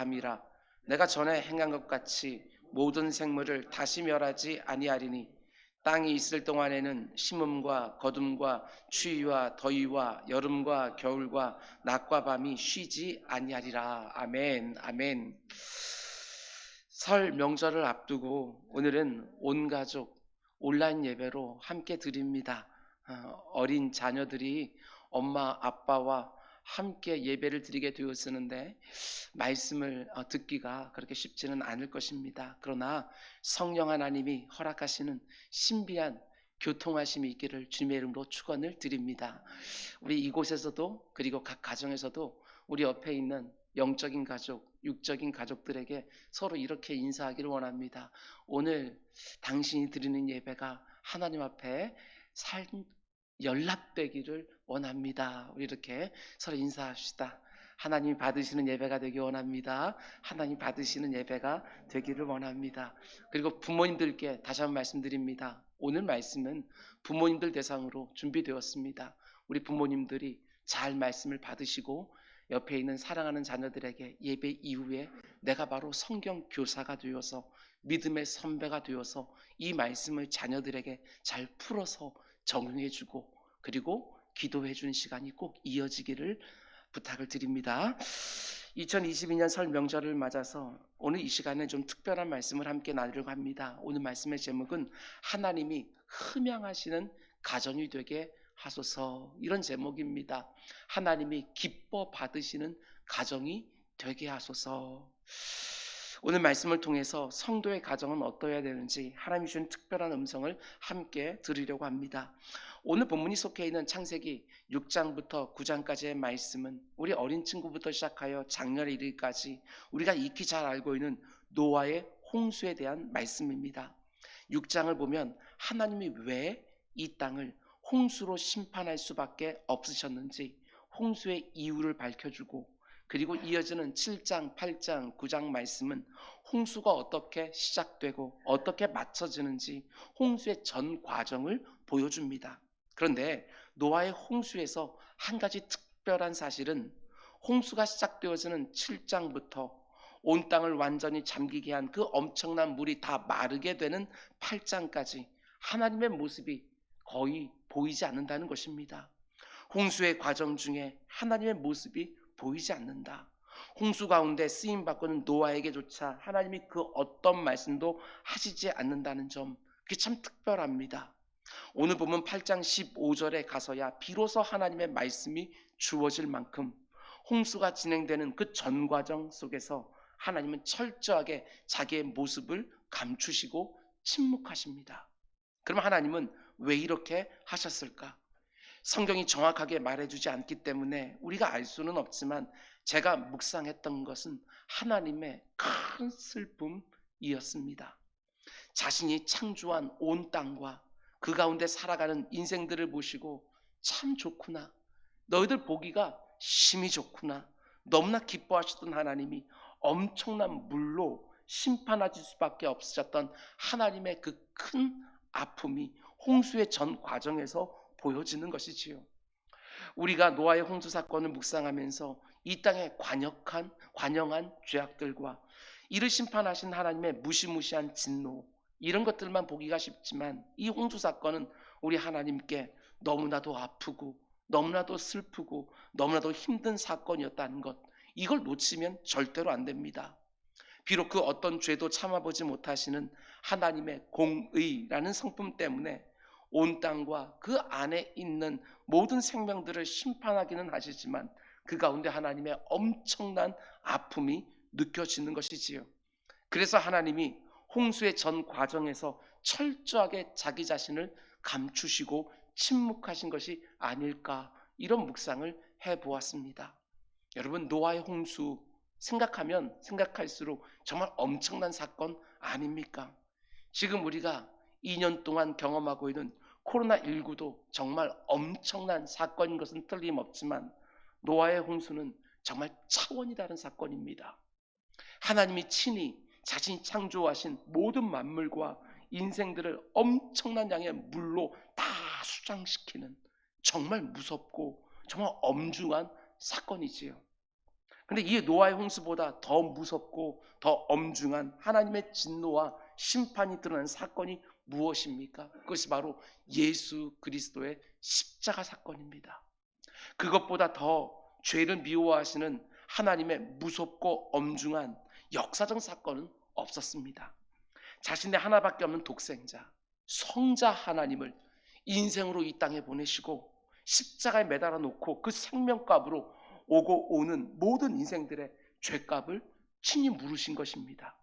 감이라. 내가 전에 행한 것 같이 모든 생물을 다시 멸하지 아니하리니 땅이 있을 동안에는 심음과 거둠과 추위와 더위와 여름과 겨울과 낮과 밤이 쉬지 아니하리라. 아멘. 아멘. 설 명절을 앞두고 오늘은 온 가족 온라인 예배로 함께 드립니다. 어린 자녀들이 엄마 아빠와 함께 예배를 드리게 되었었는데 말씀을 듣기가 그렇게 쉽지는 않을 것입니다. 그러나 성령 하나님이 허락하시는 신비한 교통하심이 있기를 주님의 이름으로 축원을 드립니다. 우리 이곳에서도 그리고 각 가정에서도 우리 옆에 있는 영적인 가족, 육적인 가족들에게 서로 이렇게 인사하기를 원합니다. 오늘 당신이 드리는 예배가 하나님 앞에 연락되기를 원합니다. 우리 이렇게 서로 인사합시다. 하나님 받으시는 예배가 되기 원합니다. 하나님 받으시는 예배가 되기를 원합니다. 그리고 부모님들께 다시 한번 말씀드립니다. 오늘 말씀은 부모님들 대상으로 준비되었습니다. 우리 부모님들이 잘 말씀을 받으시고 옆에 있는 사랑하는 자녀들에게 예배 이후에 내가 바로 성경 교사가 되어서 믿음의 선배가 되어서 이 말씀을 자녀들에게 잘 풀어서 적용해주고 그리고 기도해주는 시간이 꼭 이어지기를 부탁을 드립니다. 2022년 설 명절을 맞아서 오늘 이 시간에 좀 특별한 말씀을 함께 나누려고 합니다. 오늘 말씀의 제목은 하나님이 흠양하시는 가정이 되게 하소서, 이런 제목입니다. 하나님이 기뻐 받으시는 가정이 되게 하소서. 오늘 말씀을 통해서 성도의 가정은 어떠해야 되는지 하나님이 주신 특별한 음성을 함께 들으려고 합니다. 오늘 본문이 속해 있는 창세기 6장부터 9장까지의 말씀은 우리 어린 친구부터 시작하여 장년에 이르기까지 우리가 익히 잘 알고 있는 노아의 홍수에 대한 말씀입니다. 6장을 보면 하나님이 왜 이 땅을 홍수로 심판할 수밖에 없으셨는지 홍수의 이유를 밝혀주고, 그리고 이어지는 7장, 8장, 9장 말씀은 홍수가 어떻게 시작되고 어떻게 맞춰지는지 홍수의 전 과정을 보여줍니다. 그런데 노아의 홍수에서 한 가지 특별한 사실은 홍수가 시작되어지는 7장부터 온 땅을 완전히 잠기게 한 그 엄청난 물이 다 마르게 되는 8장까지 하나님의 모습이 거의 보이지 않는다는 것입니다. 홍수의 과정 중에 하나님의 모습이 보이지 않는다. 홍수 가운데 쓰임받고는 노아에게조차 하나님이 그 어떤 말씀도 하시지 않는다는 점, 그게 참 특별합니다. 오늘 보면 8장 15절에 가서야 비로소 하나님의 말씀이 주어질 만큼 홍수가 진행되는 그 전 과정 속에서 하나님은 철저하게 자기의 모습을 감추시고 침묵하십니다. 그럼 하나님은 왜 이렇게 하셨을까? 성경이 정확하게 말해주지 않기 때문에 우리가 알 수는 없지만 제가 묵상했던 것은 하나님의 큰 슬픔이었습니다. 자신이 창조한 온 땅과 그 가운데 살아가는 인생들을 보시고 참 좋구나, 너희들 보기가 심히 좋구나, 너무나 기뻐하셨던 하나님이 엄청난 물로 심판하실 수밖에 없으셨던 하나님의 그 큰 아픔이 홍수의 전 과정에서 보여지는 것이지요. 우리가 노아의 홍수 사건을 묵상하면서 이 땅에 관영한 죄악들과 이를 심판하신 하나님의 무시무시한 진노, 이런 것들만 보기가 쉽지만 이 홍수 사건은 우리 하나님께 너무나도 아프고 너무나도 슬프고 너무나도 힘든 사건이었다는 것, 이걸 놓치면 절대로 안 됩니다. 비록 그 어떤 죄도 참아보지 못하시는 하나님의 공의라는 성품 때문에 온 땅과 그 안에 있는 모든 생명들을 심판하기는 하시지만 그 가운데 하나님의 엄청난 아픔이 느껴지는 것이지요. 그래서 하나님이 홍수의 전 과정에서 철저하게 자기 자신을 감추시고 침묵하신 것이 아닐까, 이런 묵상을 해보았습니다. 여러분, 노아의 홍수 생각하면 생각할수록 정말 엄청난 사건 아닙니까? 지금 우리가 2년 동안 경험하고 있는 코로나19도 정말 엄청난 사건인 것은 틀림없지만 노아의 홍수는 정말 차원이 다른 사건입니다. 하나님이 친히 자신이 창조하신 모든 만물과 인생들을 엄청난 양의 물로 다 수장시키는 정말 무섭고 정말 엄중한 사건이지요. 근데 이 노아의 홍수보다 더 무섭고 더 엄중한 하나님의 진노와 심판이 드러난 사건이 무엇입니까? 그것이 바로 예수 그리스도의 십자가 사건입니다. 그것보다 더 죄를 미워하시는 하나님의 무섭고 엄중한 역사적 사건은 없었습니다. 자신의 하나밖에 없는 독생자, 성자 하나님을 인생으로 이 땅에 보내시고 십자가에 매달아 놓고 그 생명값으로 오고 오는 모든 인생들의 죄값을 친히 물으신 것입니다.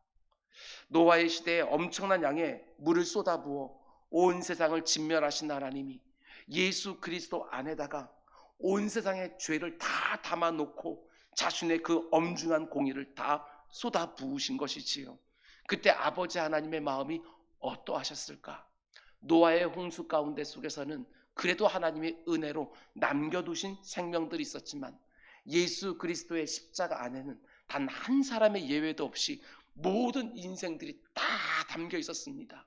노아의 시대에 엄청난 양의 물을 쏟아부어 온 세상을 진멸하신 하나님이 예수 그리스도 안에다가 온 세상의 죄를 다 담아놓고 자신의 그 엄중한 공의를 다 쏟아 부으신 것이지요. 그때 아버지 하나님의 마음이 어떠하셨을까? 노아의 홍수 가운데 속에서는 그래도 하나님의 은혜로 남겨두신 생명들이 있었지만 예수 그리스도의 십자가 안에는 단 한 사람의 예외도 없이 모든 인생들이 다 담겨 있었습니다.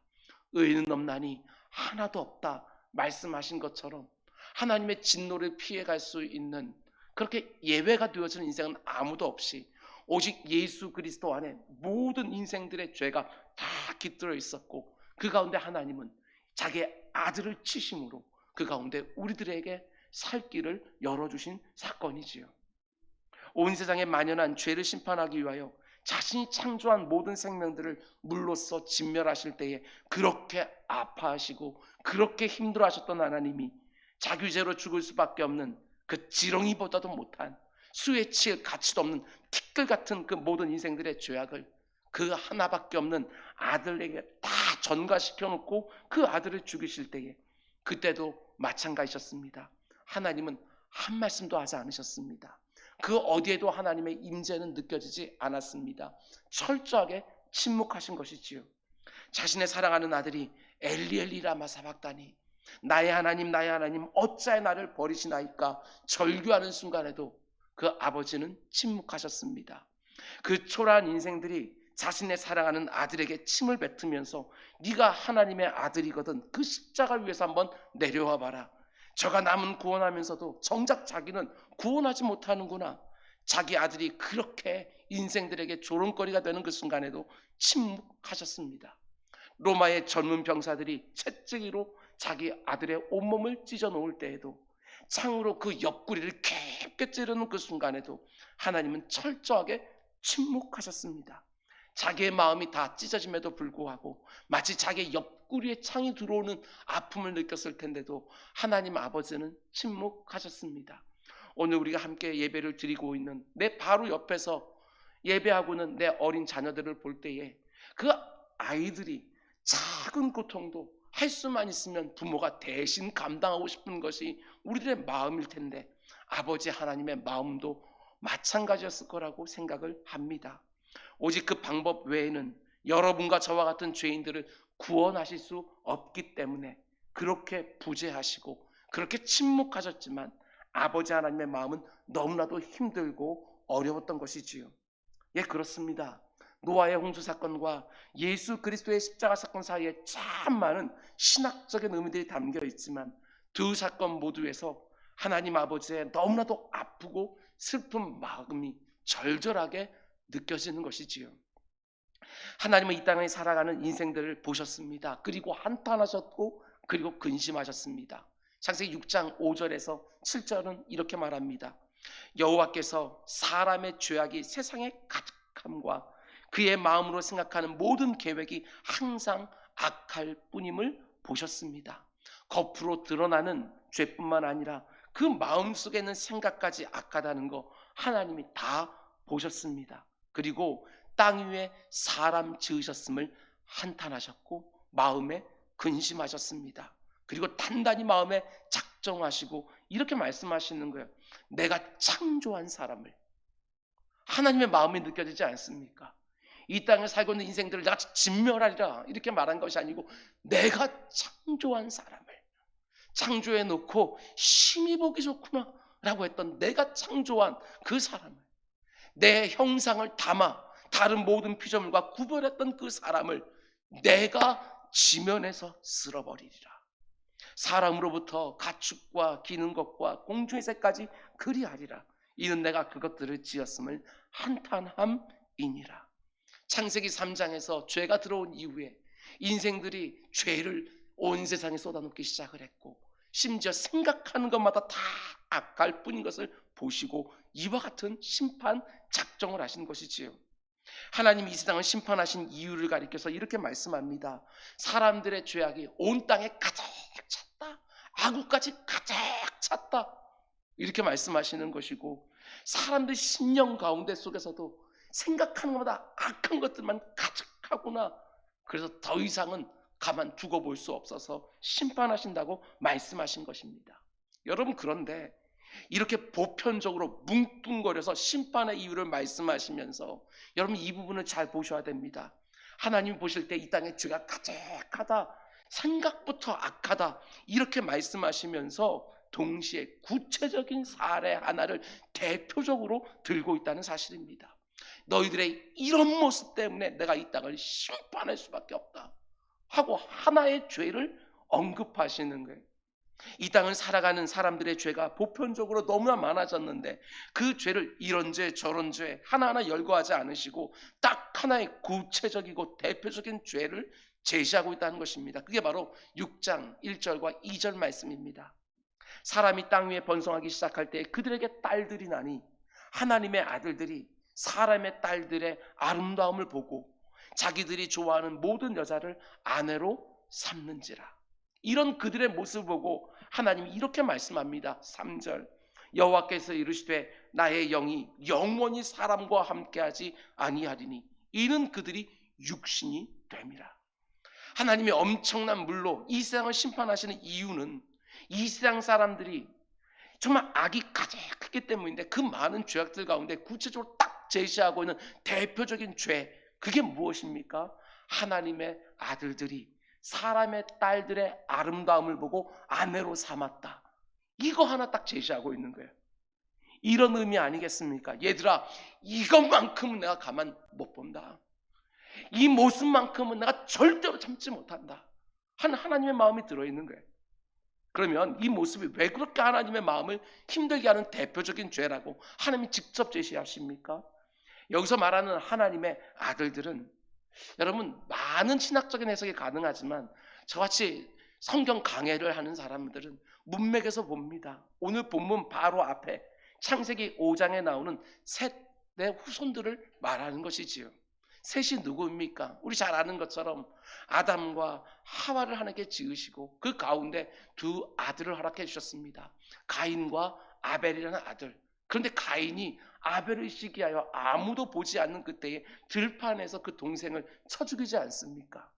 의인은 없나니 하나도 없다 말씀하신 것처럼 하나님의 진노를 피해갈 수 있는 그렇게 예외가 되어지는 인생은 아무도 없이 오직 예수 그리스도 안에 모든 인생들의 죄가 다 깃들어 있었고 그 가운데 하나님은 자기의 아들을 치심으로 그 가운데 우리들에게 살 길을 열어주신 사건이지요. 온 세상에 만연한 죄를 심판하기 위하여 자신이 창조한 모든 생명들을 물로써 진멸하실 때에 그렇게 아파하시고 그렇게 힘들어하셨던 하나님이 자기 죄로 죽을 수밖에 없는 그 지렁이보다도 못한 수에 칠 가치도 없는 티끌 같은 그 모든 인생들의 죄악을 그 하나밖에 없는 아들에게 다 전가시켜 놓고 그 아들을 죽이실 때에 그때도 마찬가지셨습니다. 하나님은 한 말씀도 하지 않으셨습니다. 그 어디에도 하나님의 임재는 느껴지지 않았습니다. 철저하게 침묵하신 것이지요. 자신의 사랑하는 아들이 엘리 라마 사박다니 나의 하나님 어찌하여 나를 버리시나이까 절규하는 순간에도 그 아버지는 침묵하셨습니다. 그 초라한 인생들이 자신의 사랑하는 아들에게 침을 뱉으면서 네가 하나님의 아들이거든 그 십자가 위에서 한번 내려와 봐라. 저가 남은 구원하면서도 정작 자기는 구원하지 못하는구나. 자기 아들이 그렇게 인생들에게 조롱거리가 되는 그 순간에도 침묵하셨습니다. 로마의 젊은 병사들이 채찍으로 자기 아들의 온몸을 찢어 놓을 때에도 창으로 그 옆구리를 깊게 찌르는 그 순간에도 하나님은 철저하게 침묵하셨습니다. 자기의 마음이 다 찢어짐에도 불구하고 마치 자기의 옆구리에 창이 들어오는 아픔을 느꼈을 텐데도 하나님 아버지는 침묵하셨습니다. 오늘 우리가 함께 예배를 드리고 있는 내 바로 옆에서 예배하고는 내 어린 자녀들을 볼 때에 그 아이들이 작은 고통도 할 수만 있으면 부모가 대신 감당하고 싶은 것이 우리들의 마음일 텐데 아버지 하나님의 마음도 마찬가지였을 거라고 생각을 합니다. 오직 그 방법 외에는 여러분과 저와 같은 죄인들을 구원하실 수 없기 때문에 그렇게 부재하시고 그렇게 침묵하셨지만 아버지 하나님의 마음은 너무나도 힘들고 어려웠던 것이지요. 예, 그렇습니다. 노아의 홍수 사건과 예수 그리스도의 십자가 사건 사이에 참 많은 신학적인 의미들이 담겨 있지만 두 사건 모두에서 하나님 아버지의 너무나도 아프고 슬픈 마음이 절절하게 느껴지는 것이지요. 하나님은 이 땅에 살아가는 인생들을 보셨습니다. 그리고 한탄하셨고 그리고 근심하셨습니다. 창세기 6장 5절에서 7절은 이렇게 말합니다. 여호와께서 사람의 죄악이 세상에 가득함과 그의 마음으로 생각하는 모든 계획이 항상 악할 뿐임을 보셨습니다. 겉으로 드러나는 죄뿐만 아니라 그 마음속에 있는 생각까지 악하다는 거 하나님이 다 보셨습니다. 그리고 땅 위에 사람 지으셨음을 한탄하셨고 마음에 근심하셨습니다. 그리고 단단히 마음에 작정하시고 이렇게 말씀하시는 거예요. 내가 창조한 사람을. 하나님의 마음이 느껴지지 않습니까? 이 땅에 살고 있는 인생들을 내가 진멸하리라 이렇게 말한 것이 아니고 내가 창조한 사람을 창조해 놓고 심히 보기 좋구나 라고 했던 내가 창조한 그 사람을 내 형상을 담아 다른 모든 피조물과 구별했던 그 사람을 내가 지면에서 쓸어버리리라. 사람으로부터 가축과 기는 것과 공중의 새까지 그리하리라. 이는 내가 그것들을 지었음을 한탄함이니라. 창세기 3장에서 죄가 들어온 이후에 인생들이 죄를 온 세상에 쏟아놓기 시작을 했고, 심지어 생각하는 것마다 다 악할 뿐인 것을 보시고 이와 같은 심판 작정을 하신 것이지요. 하나님이 이 세상을 심판하신 이유를 가리켜서 이렇게 말씀합니다. 사람들의 죄악이 온 땅에 가득 찼다. 아구까지 가득 찼다. 이렇게 말씀하시는 것이고, 사람들 심령 가운데 속에서도 생각하는 것마다 악한 것들만 가득하구나. 그래서 더 이상은 가만 두고 볼 수 없어서 심판하신다고 말씀하신 것입니다. 여러분, 그런데 이렇게 보편적으로 뭉뚱거려서 심판의 이유를 말씀하시면서 여러분, 이 부분을 잘 보셔야 됩니다. 하나님 보실 때 이 땅에 죄가 가득하다, 생각부터 악하다, 이렇게 말씀하시면서 동시에 구체적인 사례 하나를 대표적으로 들고 있다는 사실입니다. 너희들의 이런 모습 때문에 내가 이 땅을 심판할 수밖에 없다 하고 하나의 죄를 언급하시는 거예요. 이 땅을 살아가는 사람들의 죄가 보편적으로 너무나 많아졌는데 그 죄를 이런 죄 저런 죄 하나하나 열거하지 않으시고 딱 하나의 구체적이고 대표적인 죄를 제시하고 있다는 것입니다. 그게 바로 6장 1절과 2절 말씀입니다. 사람이 땅 위에 번성하기 시작할 때 그들에게 딸들이 나니 하나님의 아들들이 사람의 딸들의 아름다움을 보고 자기들이 좋아하는 모든 여자를 아내로 삼는지라. 이런 그들의 모습을 보고 하나님이 이렇게 말씀합니다. 3절, 여호와께서 이르시되 나의 영이 영원히 사람과 함께하지 아니하리니 이는 그들이 육신이 됨이라. 하나님의 엄청난 물로 이 세상을 심판하시는 이유는 이 세상 사람들이 정말 악이 가득했기 때문인데, 그 많은 죄악들 가운데 구체적으로 딱 제시하고 있는 대표적인 죄, 그게 무엇입니까? 하나님의 아들들이 사람의 딸들의 아름다움을 보고 아내로 삼았다. 이거 하나 딱 제시하고 있는 거예요. 이런 의미 아니겠습니까? 얘들아, 이것만큼은 내가 가만 못 본다. 이 모습만큼은 내가 절대로 참지 못한다 하는 하나님의 마음이 들어있는 거예요. 그러면 이 모습이 왜 그렇게 하나님의 마음을 힘들게 하는 대표적인 죄라고 하나님이 직접 제시하십니까? 여기서 말하는 하나님의 아들들은, 여러분, 많은 신학적인 해석이 가능하지만 저같이 성경 강해를 하는 사람들은 문맥에서 봅니다. 오늘 본문 바로 앞에 창세기 5장에 나오는 셋의 후손들을 말하는 것이지요. 셋이 누구입니까? 우리 잘 아는 것처럼 아담과 하와를 하나님께 지으시고 그 가운데 두 아들을 허락해 주셨습니다. 가인과 아벨이라는 아들. 그런데 가인이 아벨을 시기하여 아무도 보지 않는 그때에 들판에서 그 동생을 쳐 죽이지 않습니까?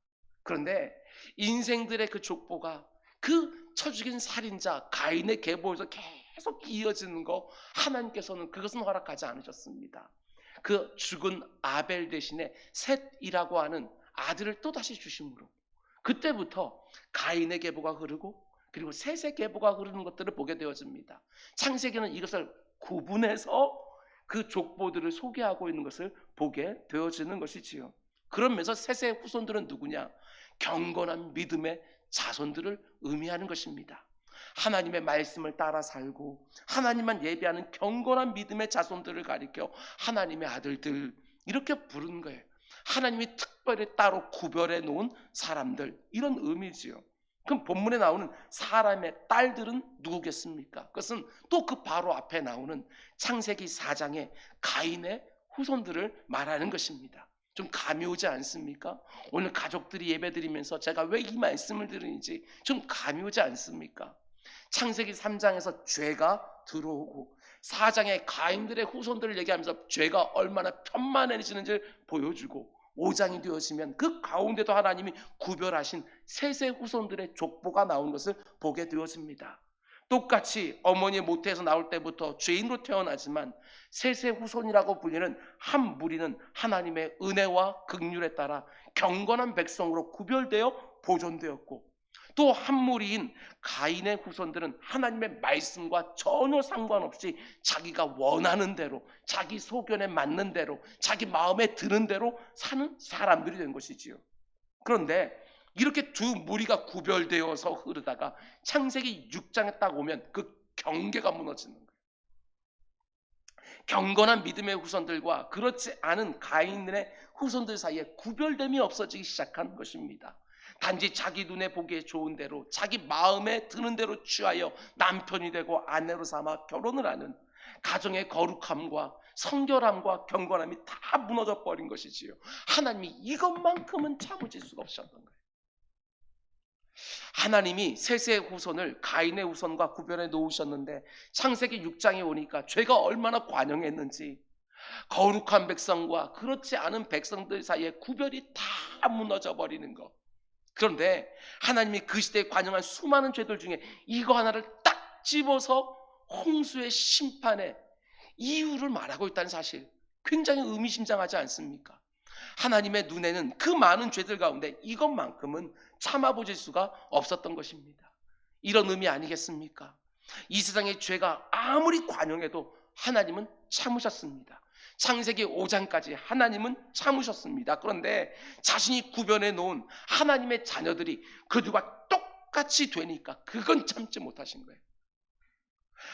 그런데 인생들의 그 족보가 그 쳐 죽인 살인자 가인의 계보에서 계속 이어지는 거, 하나님께서는 그것은 허락하지 않으셨습니다. 그 죽은 아벨 대신에 셋이라고 하는 아들을 또다시 주심으로 그때부터 가인의 계보가 흐르고 그리고 셋의 계보가 흐르는 것들을 보게 되어집니다. 창세기는 이것을 구분해서 그 족보들을 소개하고 있는 것을 보게 되어지는 것이지요. 그러면서 셋의 후손들은 누구냐? 경건한 믿음의 자손들을 의미하는 것입니다. 하나님의 말씀을 따라 살고 하나님만 예배하는 경건한 믿음의 자손들을 가리켜 하나님의 아들들 이렇게 부르는 거예요. 하나님이 특별히 따로 구별해 놓은 사람들, 이런 의미지요. 그럼 본문에 나오는 사람의 딸들은 누구겠습니까? 그것은 또 그 바로 앞에 나오는 창세기 4장의 가인의 후손들을 말하는 것입니다. 좀 감이 오지 않습니까? 오늘 가족들이 예배드리면서 제가 왜 이 말씀을 들으는지 좀 감이 오지 않습니까? 창세기 3장에서 죄가 들어오고 4장의 가인들의 후손들을 얘기하면서 죄가 얼마나 편만해지는지를 보여주고 5장이 되어지면 그 가운데도 하나님이 구별하신 셋의 후손들의 족보가 나온 것을 보게 되어집니다. 똑같이 어머니의 모태에서 나올 때부터 죄인으로 태어나지만 셋의 후손이라고 불리는 한 무리는 하나님의 은혜와 긍휼에 따라 경건한 백성으로 구별되어 보존되었고, 또 한 무리인 가인의 후손들은 하나님의 말씀과 전혀 상관없이 자기가 원하는 대로, 자기 소견에 맞는 대로, 자기 마음에 드는 대로 사는 사람들이 된 것이지요. 그런데 이렇게 두 무리가 구별되어서 흐르다가 창세기 6장에 딱 오면 그 경계가 무너지는 거예요. 경건한 믿음의 후손들과 그렇지 않은 가인의 후손들 사이에 구별됨이 없어지기 시작한 것입니다. 단지 자기 눈에 보기에 좋은 대로, 자기 마음에 드는 대로 취하여 남편이 되고 아내로 삼아 결혼을 하는 가정의 거룩함과 성결함과 경건함이 다 무너져 버린 것이지요. 하나님이 이것만큼은 참으실 수가 없으셨던 거예요. 하나님이 셋의 후손을 가인의 후손과 구별해 놓으셨는데 창세기 6장에 오니까 죄가 얼마나 관영했는지, 거룩한 백성과 그렇지 않은 백성들 사이에 구별이 다 무너져 버리는 것. 그런데 하나님이 그 시대에 관영한 수많은 죄들 중에 이거 하나를 딱 집어서 홍수의 심판의 이유를 말하고 있다는 사실, 굉장히 의미심장하지 않습니까? 하나님의 눈에는 그 많은 죄들 가운데 이것만큼은 참아보실 수가 없었던 것입니다. 이런 의미 아니겠습니까? 이 세상의 죄가 아무리 관영해도 하나님은 참으셨습니다. 창세기 5장까지 하나님은 참으셨습니다. 그런데 자신이 구별해 놓은 하나님의 자녀들이 그들과 똑같이 되니까 그건 참지 못하신 거예요.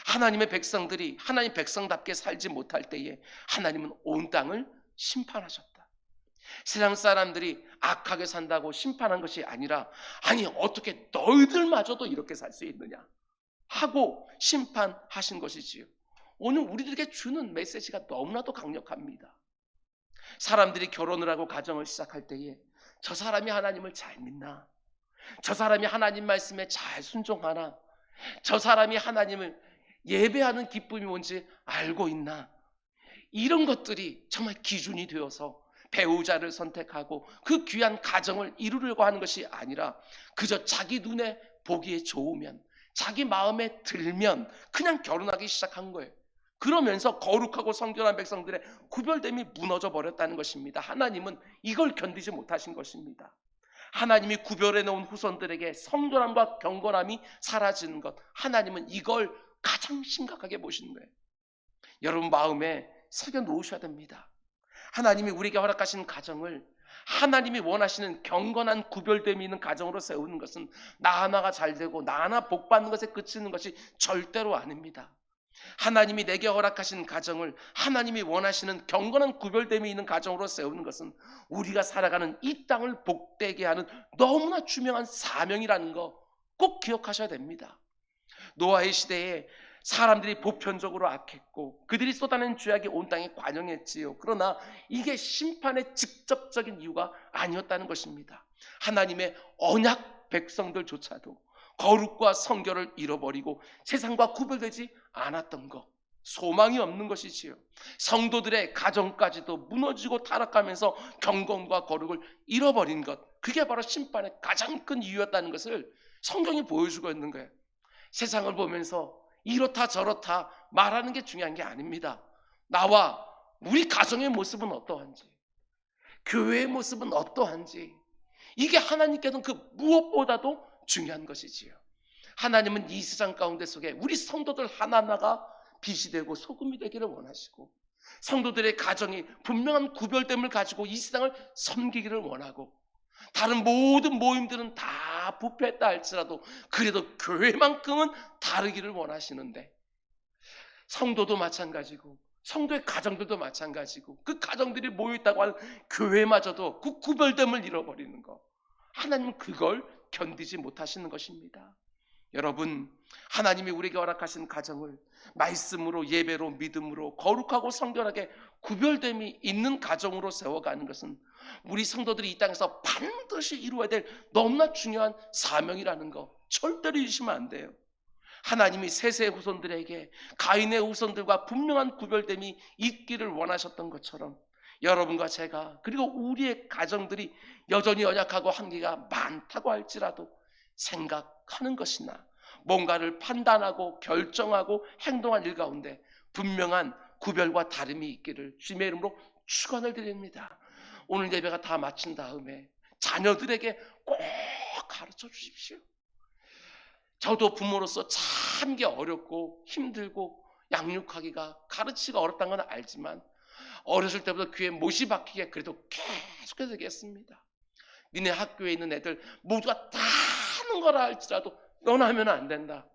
하나님의 백성들이 하나님 백성답게 살지 못할 때에 하나님은 온 땅을 심판하셨다. 세상 사람들이 악하게 산다고 심판한 것이 아니라, 아니 어떻게 너희들마저도 이렇게 살 수 있느냐 하고 심판하신 것이지요. 오늘 우리들에게 주는 메시지가 너무나도 강력합니다. 사람들이 결혼을 하고 가정을 시작할 때에 저 사람이 하나님을 잘 믿나, 저 사람이 하나님 말씀에 잘 순종하나, 저 사람이 하나님을 예배하는 기쁨이 뭔지 알고 있나, 이런 것들이 정말 기준이 되어서 배우자를 선택하고 그 귀한 가정을 이루려고 하는 것이 아니라 그저 자기 눈에 보기에 좋으면, 자기 마음에 들면 그냥 결혼하기 시작한 거예요. 그러면서 거룩하고 성결한 백성들의 구별됨이 무너져 버렸다는 것입니다. 하나님은 이걸 견디지 못하신 것입니다. 하나님이 구별해 놓은 후손들에게 성결함과 경건함이 사라지는 것, 하나님은 이걸 가장 심각하게 보시는 거예요. 여러분 마음에 새겨 놓으셔야 됩니다. 하나님이 우리에게 허락하신 가정을 하나님이 원하시는 경건한 구별됨이 있는 가정으로 세우는 것은 나 하나가 잘 되고 나 하나 복 받는 것에 그치는 것이 절대로 아닙니다. 하나님이 내게 허락하신 가정을 하나님이 원하시는 경건한 구별됨이 있는 가정으로 세우는 것은 우리가 살아가는 이 땅을 복되게 하는 너무나 중요한 사명이라는 거 꼭 기억하셔야 됩니다. 노아의 시대에 사람들이 보편적으로 악했고 그들이 쏟아낸 죄악이 온 땅에 관영했지요. 그러나 이게 심판의 직접적인 이유가 아니었다는 것입니다. 하나님의 언약 백성들조차도 거룩과 성결을 잃어버리고 세상과 구별되지 않았던 것, 소망이 없는 것이지요. 성도들의 가정까지도 무너지고 타락하면서 경건과 거룩을 잃어버린 것, 그게 바로 심판의 가장 큰 이유였다는 것을 성경이 보여주고 있는 거예요. 세상을 보면서 이렇다 저렇다 말하는 게 중요한 게 아닙니다. 나와 우리 가정의 모습은 어떠한지, 교회의 모습은 어떠한지, 이게 하나님께는 그 무엇보다도 중요한 것이지요. 하나님은 이 세상 가운데 속에 우리 성도들 하나하나가 빛이 되고 소금이 되기를 원하시고, 성도들의 가정이 분명한 구별됨을 가지고 이 세상을 섬기기를 원하고, 다른 모든 모임들은 다 부패했다 할지라도 그래도 교회만큼은 다르기를 원하시는데, 성도도 마찬가지고 성도의 가정들도 마찬가지고 그 가정들이 모여있다고 하는 교회마저도 그 구별됨을 잃어버리는 것, 하나님은 그걸 견디지 못하시는 것입니다. 여러분, 하나님이 우리에게 허락하신 가정을 말씀으로, 예배로, 믿음으로 거룩하고 성결하게 구별됨이 있는 가정으로 세워가는 것은 우리 성도들이 이 땅에서 반드시 이루어야 될 너무나 중요한 사명이라는 거 절대로 잊으시면 안 돼요. 하나님이 셋의 후손들에게 가인의 후손들과 분명한 구별됨이 있기를 원하셨던 것처럼 여러분과 제가, 그리고 우리의 가정들이 여전히 연약하고 한계가 많다고 할지라도 생각하는 것이나 뭔가를 판단하고 결정하고 행동한 일 가운데 분명한 구별과 다름이 있기를 주님의 이름으로 축원을 드립니다. 오늘 예배가 다 마친 다음에 자녀들에게 꼭 가르쳐 주십시오. 저도 부모로서 참 게 어렵고 힘들고 양육하기가, 가르치기가 어렵다는 건 알지만 어렸을 때부터 귀에 못이 박히게 그래도 계속해서 얘기했습니다. 니네 학교에 있는 애들 모두가 다 하는 거라 할지라도 넌 하면 안 된다.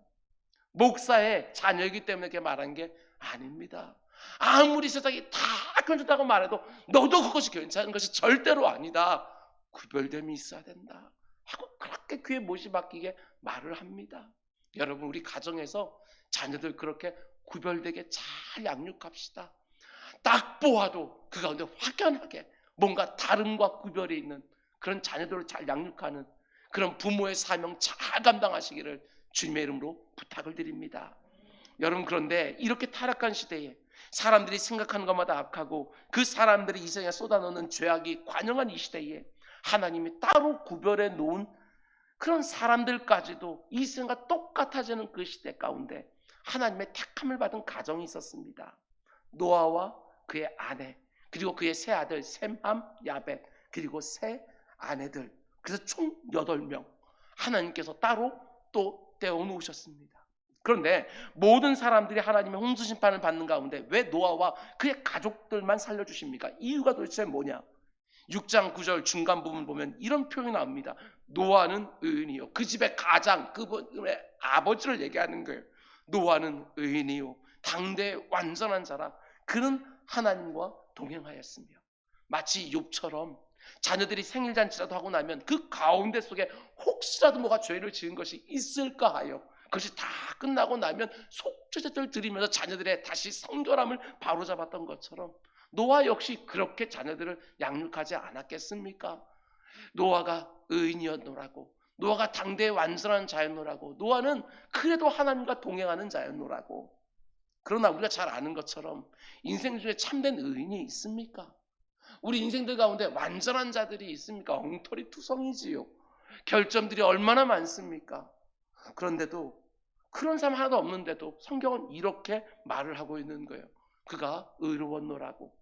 목사의 자녀이기 때문에 이렇게 말한 게 아닙니다. 아무리 세상이 다 괜찮다고 말해도 너도 그것이 괜찮은 것이 절대로 아니다. 구별됨이 있어야 된다 하고 그렇게 귀에 못이 박히게 말을 합니다. 여러분, 우리 가정에서 자녀들 그렇게 구별되게 잘 양육합시다. 딱 보아도 그 가운데 확연하게 뭔가 다름과 구별이 있는 그런 자녀들을 잘 양육하는 그런 부모의 사명 잘 감당하시기를 주님의 이름으로 부탁을 드립니다. 여러분, 그런데 이렇게 타락한 시대에 사람들이 생각하는 것마다 악하고 그 사람들이 이 세상에 쏟아놓는 죄악이 관영한 이 시대에 하나님이 따로 구별해 놓은 그런 사람들까지도 이 세상과 똑같아지는 그 시대 가운데 하나님의 택함을 받은 가정이 있었습니다. 노아와 그의 아내, 그리고 그의 세 아들 셈함, 야벳, 그리고 세 아내들, 그래서 총 8명 하나님께서 따로 또 떼어놓으셨습니다. 그런데 모든 사람들이 하나님의 홍수 심판을 받는 가운데 왜 노아와 그의 가족들만 살려주십니까? 이유가 도대체 뭐냐? 6장 9절 중간 부분 보면 이런 표현이 나옵니다. 노아는 의인이요, 그 집의 가장, 그분의 아버지를 얘기하는 거예요. 노아는 의인이요, 당대의 완전한 자라 그는 하나님과 동행하였으며, 마치 욥처럼 자녀들이 생일잔치라도 하고 나면 그 가운데 속에 혹시라도 뭐가 죄를 지은 것이 있을까 하여 그것이 다 끝나고 나면 속죄제를 드리면서 자녀들의 다시 성결함을 바로잡았던 것처럼 노아 역시 그렇게 자녀들을 양육하지 않았겠습니까? 노아가 의인이었노라고, 노아가 당대의 완전한 자였노라고, 노아는 그래도 하나님과 동행하는 자였노라고. 그러나 우리가 잘 아는 것처럼 인생 중에 참된 의인이 있습니까? 우리 인생들 가운데 완전한 자들이 있습니까? 엉터리 투성이지요. 결점들이 얼마나 많습니까? 그런데도 그런 사람 하나도 없는데도 성경은 이렇게 말을 하고 있는 거예요. 그가 의로웠노라고.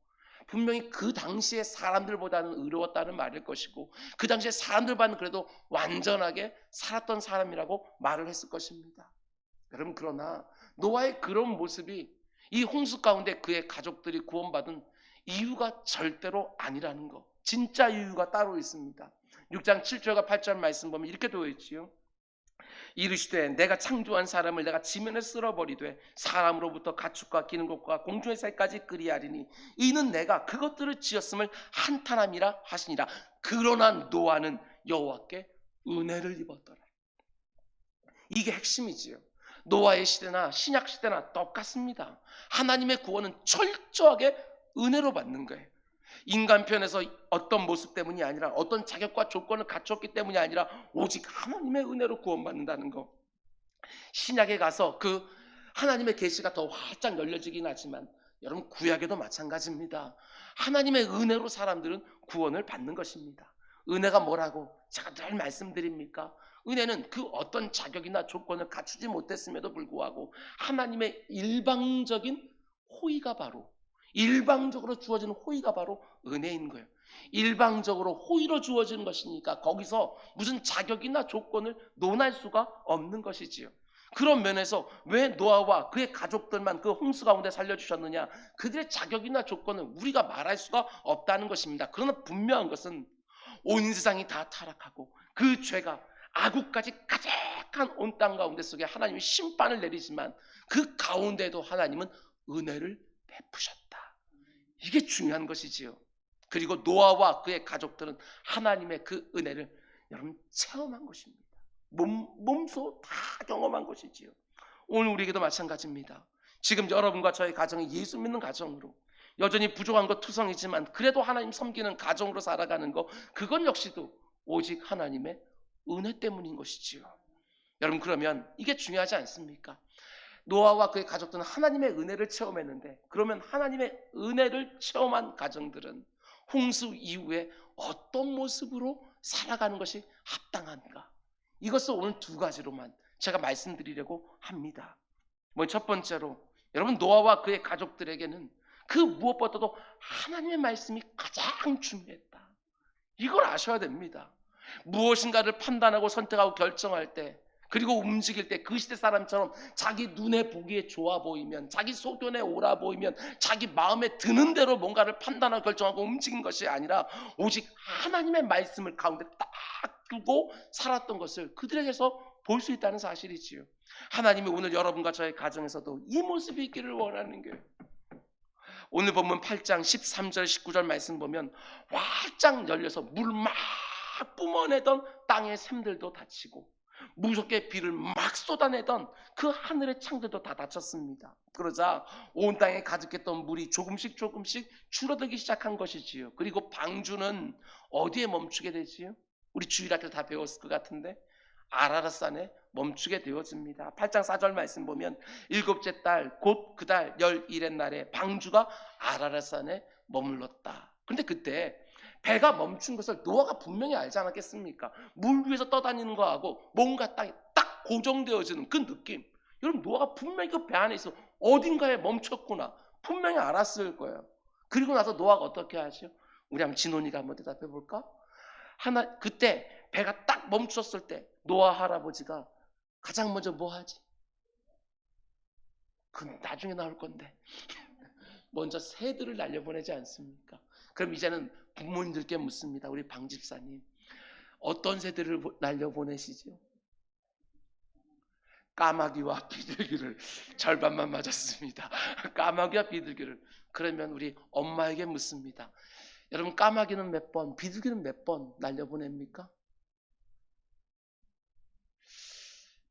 분명히 그 당시에 사람들보다는 의로웠다는 말일 것이고 그 당시에 사람들보다는 그래도 완전하게 살았던 사람이라고 말을 했을 것입니다. 여러분, 그러나 노아의 그런 모습이 이 홍수 가운데 그의 가족들이 구원받은 이유가 절대로 아니라는 거, 진짜 이유가 따로 있습니다. 6장 7절과 8절 말씀 보면 이렇게 되어 있지요. 이르시되 내가 창조한 사람을 내가 지면에 쓸어버리되 사람으로부터 가축과 기는 것과 공중의 새까지 끄리하리니 이는 내가 그것들을 지었음을 한탄함이라 하시니라. 그러나 노아는 여호와께 은혜를 입었더라. 이게 핵심이지요. 노아의 시대나 신약 시대나 똑같습니다. 하나님의 구원은 철저하게 은혜로 받는 거예요. 인간 편에서 어떤 모습 때문이 아니라 어떤 자격과 조건을 갖췄기 때문이 아니라 오직 하나님의 은혜로 구원받는다는 거. 신약에 가서 그 하나님의 계시가 더 활짝 열려지긴 하지만 여러분, 구약에도 마찬가지입니다. 하나님의 은혜로 사람들은 구원을 받는 것입니다. 은혜가 뭐라고 제가 늘 말씀드립니까? 은혜는 그 어떤 자격이나 조건을 갖추지 못했음에도 불구하고 하나님의 일방적인 호의가 바로, 일방적으로 주어지는 호의가 바로 은혜인 거예요. 일방적으로 호의로 주어지는 것이니까 거기서 무슨 자격이나 조건을 논할 수가 없는 것이지요. 그런 면에서 왜 노아와 그의 가족들만 그 홍수 가운데 살려주셨느냐? 그들의 자격이나 조건은 우리가 말할 수가 없다는 것입니다. 그러나 분명한 것은 온 세상이 다 타락하고 그 죄가 아구까지 가득한 온 땅 가운데 속에 하나님이 심판을 내리지만 그 가운데도 하나님은 은혜를 베푸셨다. 이게 중요한 것이지요. 그리고 노아와 그의 가족들은 하나님의 그 은혜를 여러분 체험한 것입니다. 몸소 다 경험한 것이지요. 오늘 우리에게도 마찬가지입니다. 지금 여러분과 저의 가정이 예수 믿는 가정으로 여전히 부족한 것 투성이지만 그래도 하나님 섬기는 가정으로 살아가는 것, 그건 역시도 오직 하나님의 은혜 때문인 것이지요. 여러분, 그러면 이게 중요하지 않습니까? 노아와 그의 가족들은 하나님의 은혜를 체험했는데 그러면 하나님의 은혜를 체험한 가정들은 홍수 이후에 어떤 모습으로 살아가는 것이 합당한가? 이것을 오늘 두 가지로만 제가 말씀드리려고 합니다. 첫 번째로 여러분, 노아와 그의 가족들에게는 그 무엇보다도 하나님의 말씀이 가장 중요했다. 이걸 아셔야 됩니다. 무엇인가를 판단하고 선택하고 결정할 때, 그리고 움직일 때 그 시대 사람처럼 자기 눈에 보기에 좋아 보이면, 자기 소견에 옳아 보이면, 자기 마음에 드는 대로 뭔가를 판단하고 결정하고 움직인 것이 아니라 오직 하나님의 말씀을 가운데 딱 두고 살았던 것을 그들에게서 볼 수 있다는 사실이지요. 하나님이 오늘 여러분과 저의 가정에서도 이 모습이 있기를 원하는 거예요. 오늘 본문 8장 13절 19절 말씀 보면 활짝 열려서 물 막 뿜어내던 땅의 샘들도 닫히고 무섭게 비를 막 쏟아내던 그 하늘의 창들도 다 닫혔습니다. 그러자 온 땅에 가득했던 물이 조금씩 줄어들기 시작한 것이지요. 그리고 방주는 어디에 멈추게 되지요? 우리 주일학교 다 배웠을 것 같은데 아라랏산에 멈추게 되어집니다. 8장 4절 말씀 보면 일곱째 달 곧 그 달 11의 날에 방주가 아라랏산에 머물렀다. 그런데 그때 배가 멈춘 것을 노아가 분명히 알지 않았겠습니까? 물 위에서 떠다니는 거하고 뭔가 땅에 딱 고정되어지는 그 느낌. 여러분 노아가 분명히 그 배 안에 있어 어딘가에 멈췄구나 분명히 알았을 거예요. 그리고 나서 노아가 어떻게 하죠? 우리 한번 진원이가 한번 대답해 볼까? 그때 배가 딱 멈췄을 때 노아 할아버지가 가장 먼저 뭐 하지? 그건 나중에 나올 건데 먼저 새들을 날려보내지 않습니까? 그럼 이제는 부모님들께 묻습니다. 우리 방 집사님 어떤 새들을 날려보내시죠? 까마귀와 비둘기를 절반만 맞았습니다. 까마귀와 비둘기를. 그러면 우리 엄마에게 묻습니다. 여러분 까마귀는 몇 번, 비둘기는 몇 번 날려보냅니까?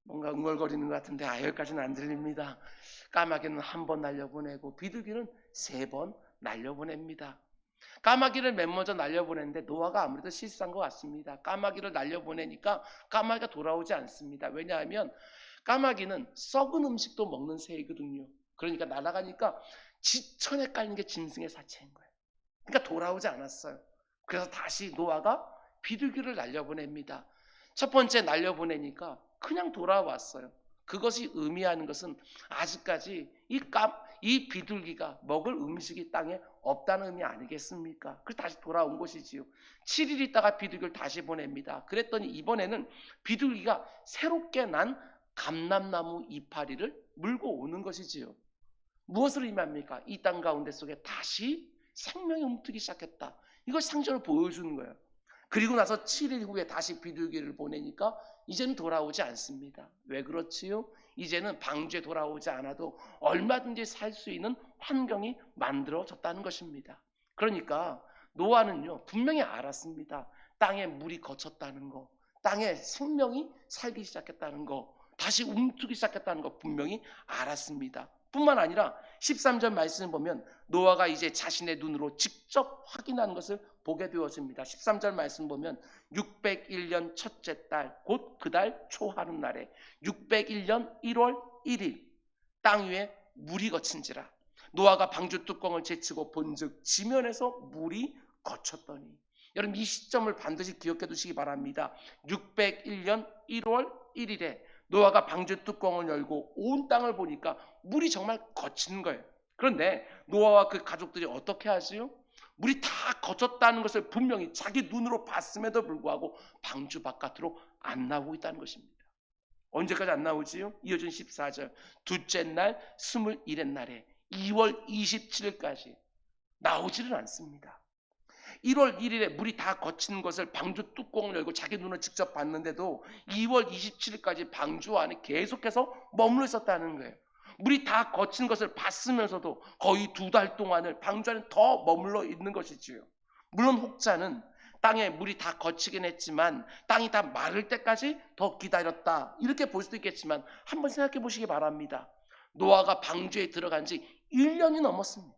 뭔가 응얼거리는 것 같은데 여기까지는 안 들립니다. 까마귀는 한 번 날려보내고 비둘기는 3번 날려보냅니다. 까마귀를 맨 먼저 날려보냈는데 노아가 아무래도 실수한 것 같습니다. 까마귀를 날려보내니까 까마귀가 돌아오지 않습니다. 왜냐하면 까마귀는 썩은 음식도 먹는 새이거든요. 그러니까 날아가니까 지천에 깔린 게 짐승의 사체인 거예요. 그러니까 돌아오지 않았어요. 그래서 다시 노아가 비둘기를 날려보냅니다. 첫 번째 날려보내니까 그냥 돌아왔어요. 그것이 의미하는 것은 아직까지 이 비둘기가 먹을 음식이 땅에 없다는 의미 아니겠습니까? 그래서 다시 돌아온 것이지요. 7일 있다가 비둘기를 다시 보냅니다. 그랬더니 이번에는 비둘기가 새롭게 난 감람나무 이파리를 물고 오는 것이지요. 무엇을 의미합니까? 이 땅 가운데 속에 다시 생명이 움트기 시작했다. 이걸 상징으로 보여주는 거예요. 그리고 나서 7일 후에 다시 비둘기를 보내니까 이제는 돌아오지 않습니다. 왜 그렇지요? 이제는 방주에 돌아오지 않아도 얼마든지 살 수 있는 환경이 만들어졌다는 것입니다. 그러니까 노아는요 분명히 알았습니다. 땅에 물이 거쳤다는 거, 땅에 생명이 살기 시작했다는 거, 다시 움트기 시작했다는 거 분명히 알았습니다. 뿐만 아니라 13절 말씀을 보면 노아가 이제 자신의 눈으로 직접 확인하는 것을 보게 되어집니다. 13절 말씀 보면 601년 첫째 달 곧 그 달 초하룻날에 601년 1월 1일 땅 위에 물이 거친지라 노아가 방주 뚜껑을 제치고 본즉 지면에서 물이 거쳤더니. 여러분 이 시점을 반드시 기억해 두시기 바랍니다. 601년 1월 1일에 노아가 방주 뚜껑을 열고 온 땅을 보니까 물이 정말 거친 거예요. 그런데 노아와 그 가족들이 어떻게 하지요? 물이 다 거쳤다는 것을 분명히 자기 눈으로 봤음에도 불구하고 방주 바깥으로 안 나오고 있다는 것입니다. 언제까지 안 나오지요? 이어진 14절 둘째 날 21의 날에 2월 27일까지 나오지를 않습니다. 1월 1일에 물이 다 거친 것을 방주 뚜껑을 열고 자기 눈을 직접 봤는데도 2월 27일까지 방주 안에 계속해서 머물러 있었다는 거예요. 물이 다 거친 것을 봤으면서도 거의 2달 동안을 방주 안에 더 머물러 있는 것이지요. 물론 혹자는 땅에 물이 다 거치긴 했지만 땅이 다 마를 때까지 더 기다렸다 이렇게 볼 수도 있겠지만 한번 생각해 보시기 바랍니다. 노아가 방주에 들어간 지 1년이 넘었습니다.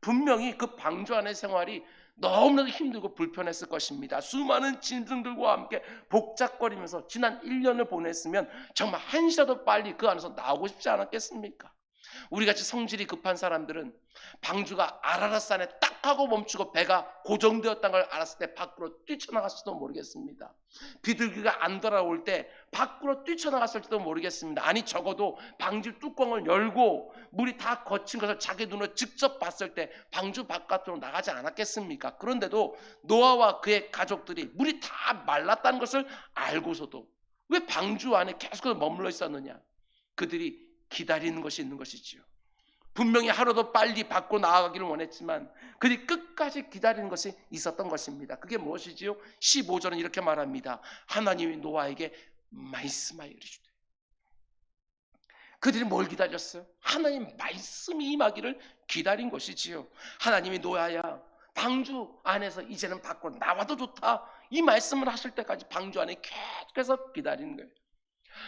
분명히 그 방주 안의 생활이 너무나도 힘들고 불편했을 것입니다. 수많은 짐승들과 함께 복잡거리면서 지난 1년을 보냈으면 정말 한시라도 빨리 그 안에서 나오고 싶지 않았겠습니까? 우리같이 성질이 급한 사람들은 방주가 아라랏산에 딱 하고 멈추고 배가 고정되었다는 걸 알았을 때 밖으로 뛰쳐나갔을지도 모르겠습니다. 비둘기가 안 돌아올 때 밖으로 뛰쳐나갔을지도 모르겠습니다. 아니 적어도 방주 뚜껑을 열고 물이 다 거친 것을 자기 눈으로 직접 봤을 때 방주 바깥으로 나가지 않았겠습니까? 그런데도 노아와 그의 가족들이 물이 다 말랐다는 것을 알고서도 왜 방주 안에 계속 머물러 있었느냐? 그들이 기다리는 것이 있는 것이지요. 분명히 하루도 빨리 밖으로 나아가기를 원했지만 그들이 끝까지 기다리는 것이 있었던 것입니다. 그게 무엇이지요? 15절은 이렇게 말합니다. 하나님이 노아에게 말씀하여 이르시되 그들이 뭘 기다렸어요? 하나님 말씀이 임하기를 기다린 것이지요. 하나님이 노아야, 방주 안에서 이제는 밖으로 나와도 좋다, 이 말씀을 하실 때까지 방주 안에 계속해서 기다리는 거예요.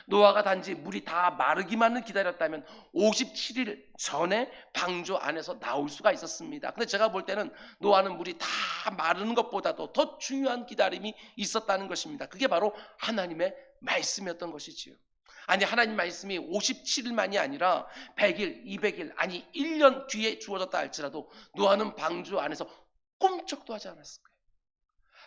노아가 단지 물이 다 마르기만을 기다렸다면 57일 전에 방주 안에서 나올 수가 있었습니다. 근데 제가 볼 때는 노아는 물이 다 마르는 것보다도 더 중요한 기다림이 있었다는 것입니다. 그게 바로 하나님의 말씀이었던 것이지요. 아니, 하나님 말씀이 57일만이 아니라 100일, 200일, 아니 1년 뒤에 주어졌다 할지라도 노아는 방주 안에서 꿈쩍도 하지 않았을 거예요.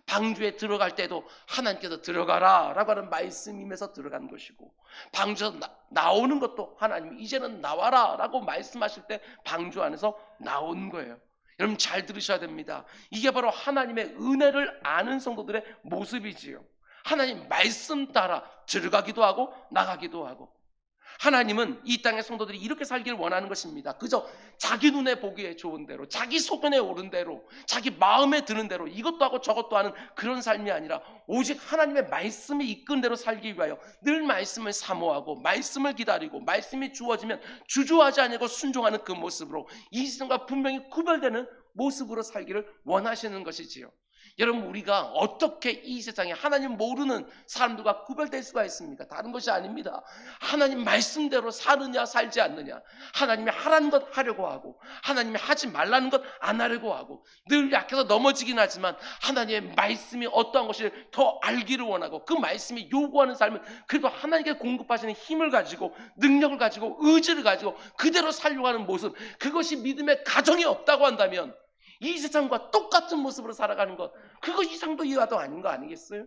방주에 들어갈 때도 하나님께서 들어가라 라고 하는 말씀임에서 들어간 것이고, 방주에서 나오는 것도 하나님이 이제는 나와라 라고 말씀하실 때 방주 안에서 나온 거예요. 여러분 잘 들으셔야 됩니다. 이게 바로 하나님의 은혜를 아는 성도들의 모습이지요. 하나님 말씀 따라 들어가기도 하고 나가기도 하고, 하나님은 이 땅의 성도들이 이렇게 살기를 원하는 것입니다. 그저 자기 눈에 보기에 좋은 대로, 자기 소견에 오른 대로, 자기 마음에 드는 대로 이것도 하고 저것도 하는 그런 삶이 아니라 오직 하나님의 말씀이 이끈 대로 살기 위하여 늘 말씀을 사모하고 말씀을 기다리고 말씀이 주어지면 주저하지 않고 순종하는 그 모습으로 이 세상과 분명히 구별되는 모습으로 살기를 원하시는 것이지요. 여러분, 우리가 어떻게 이 세상에 하나님 모르는 사람들과 구별될 수가 있습니까? 다른 것이 아닙니다. 하나님 말씀대로 사느냐 살지 않느냐, 하나님이 하라는 것 하려고 하고 하나님이 하지 말라는 것 안 하려고 하고, 늘 약해서 넘어지긴 하지만 하나님의 말씀이 어떠한 것을 더 알기를 원하고 그 말씀이 요구하는 삶은 그래도 하나님께 공급하시는 힘을 가지고 능력을 가지고 의지를 가지고 그대로 살려고 하는 모습, 그것이 믿음의 가정이 없다고 한다면 이 세상과 똑같은 모습으로 살아가는 것, 그거 이상도 이하도 아닌 거 아니겠어요?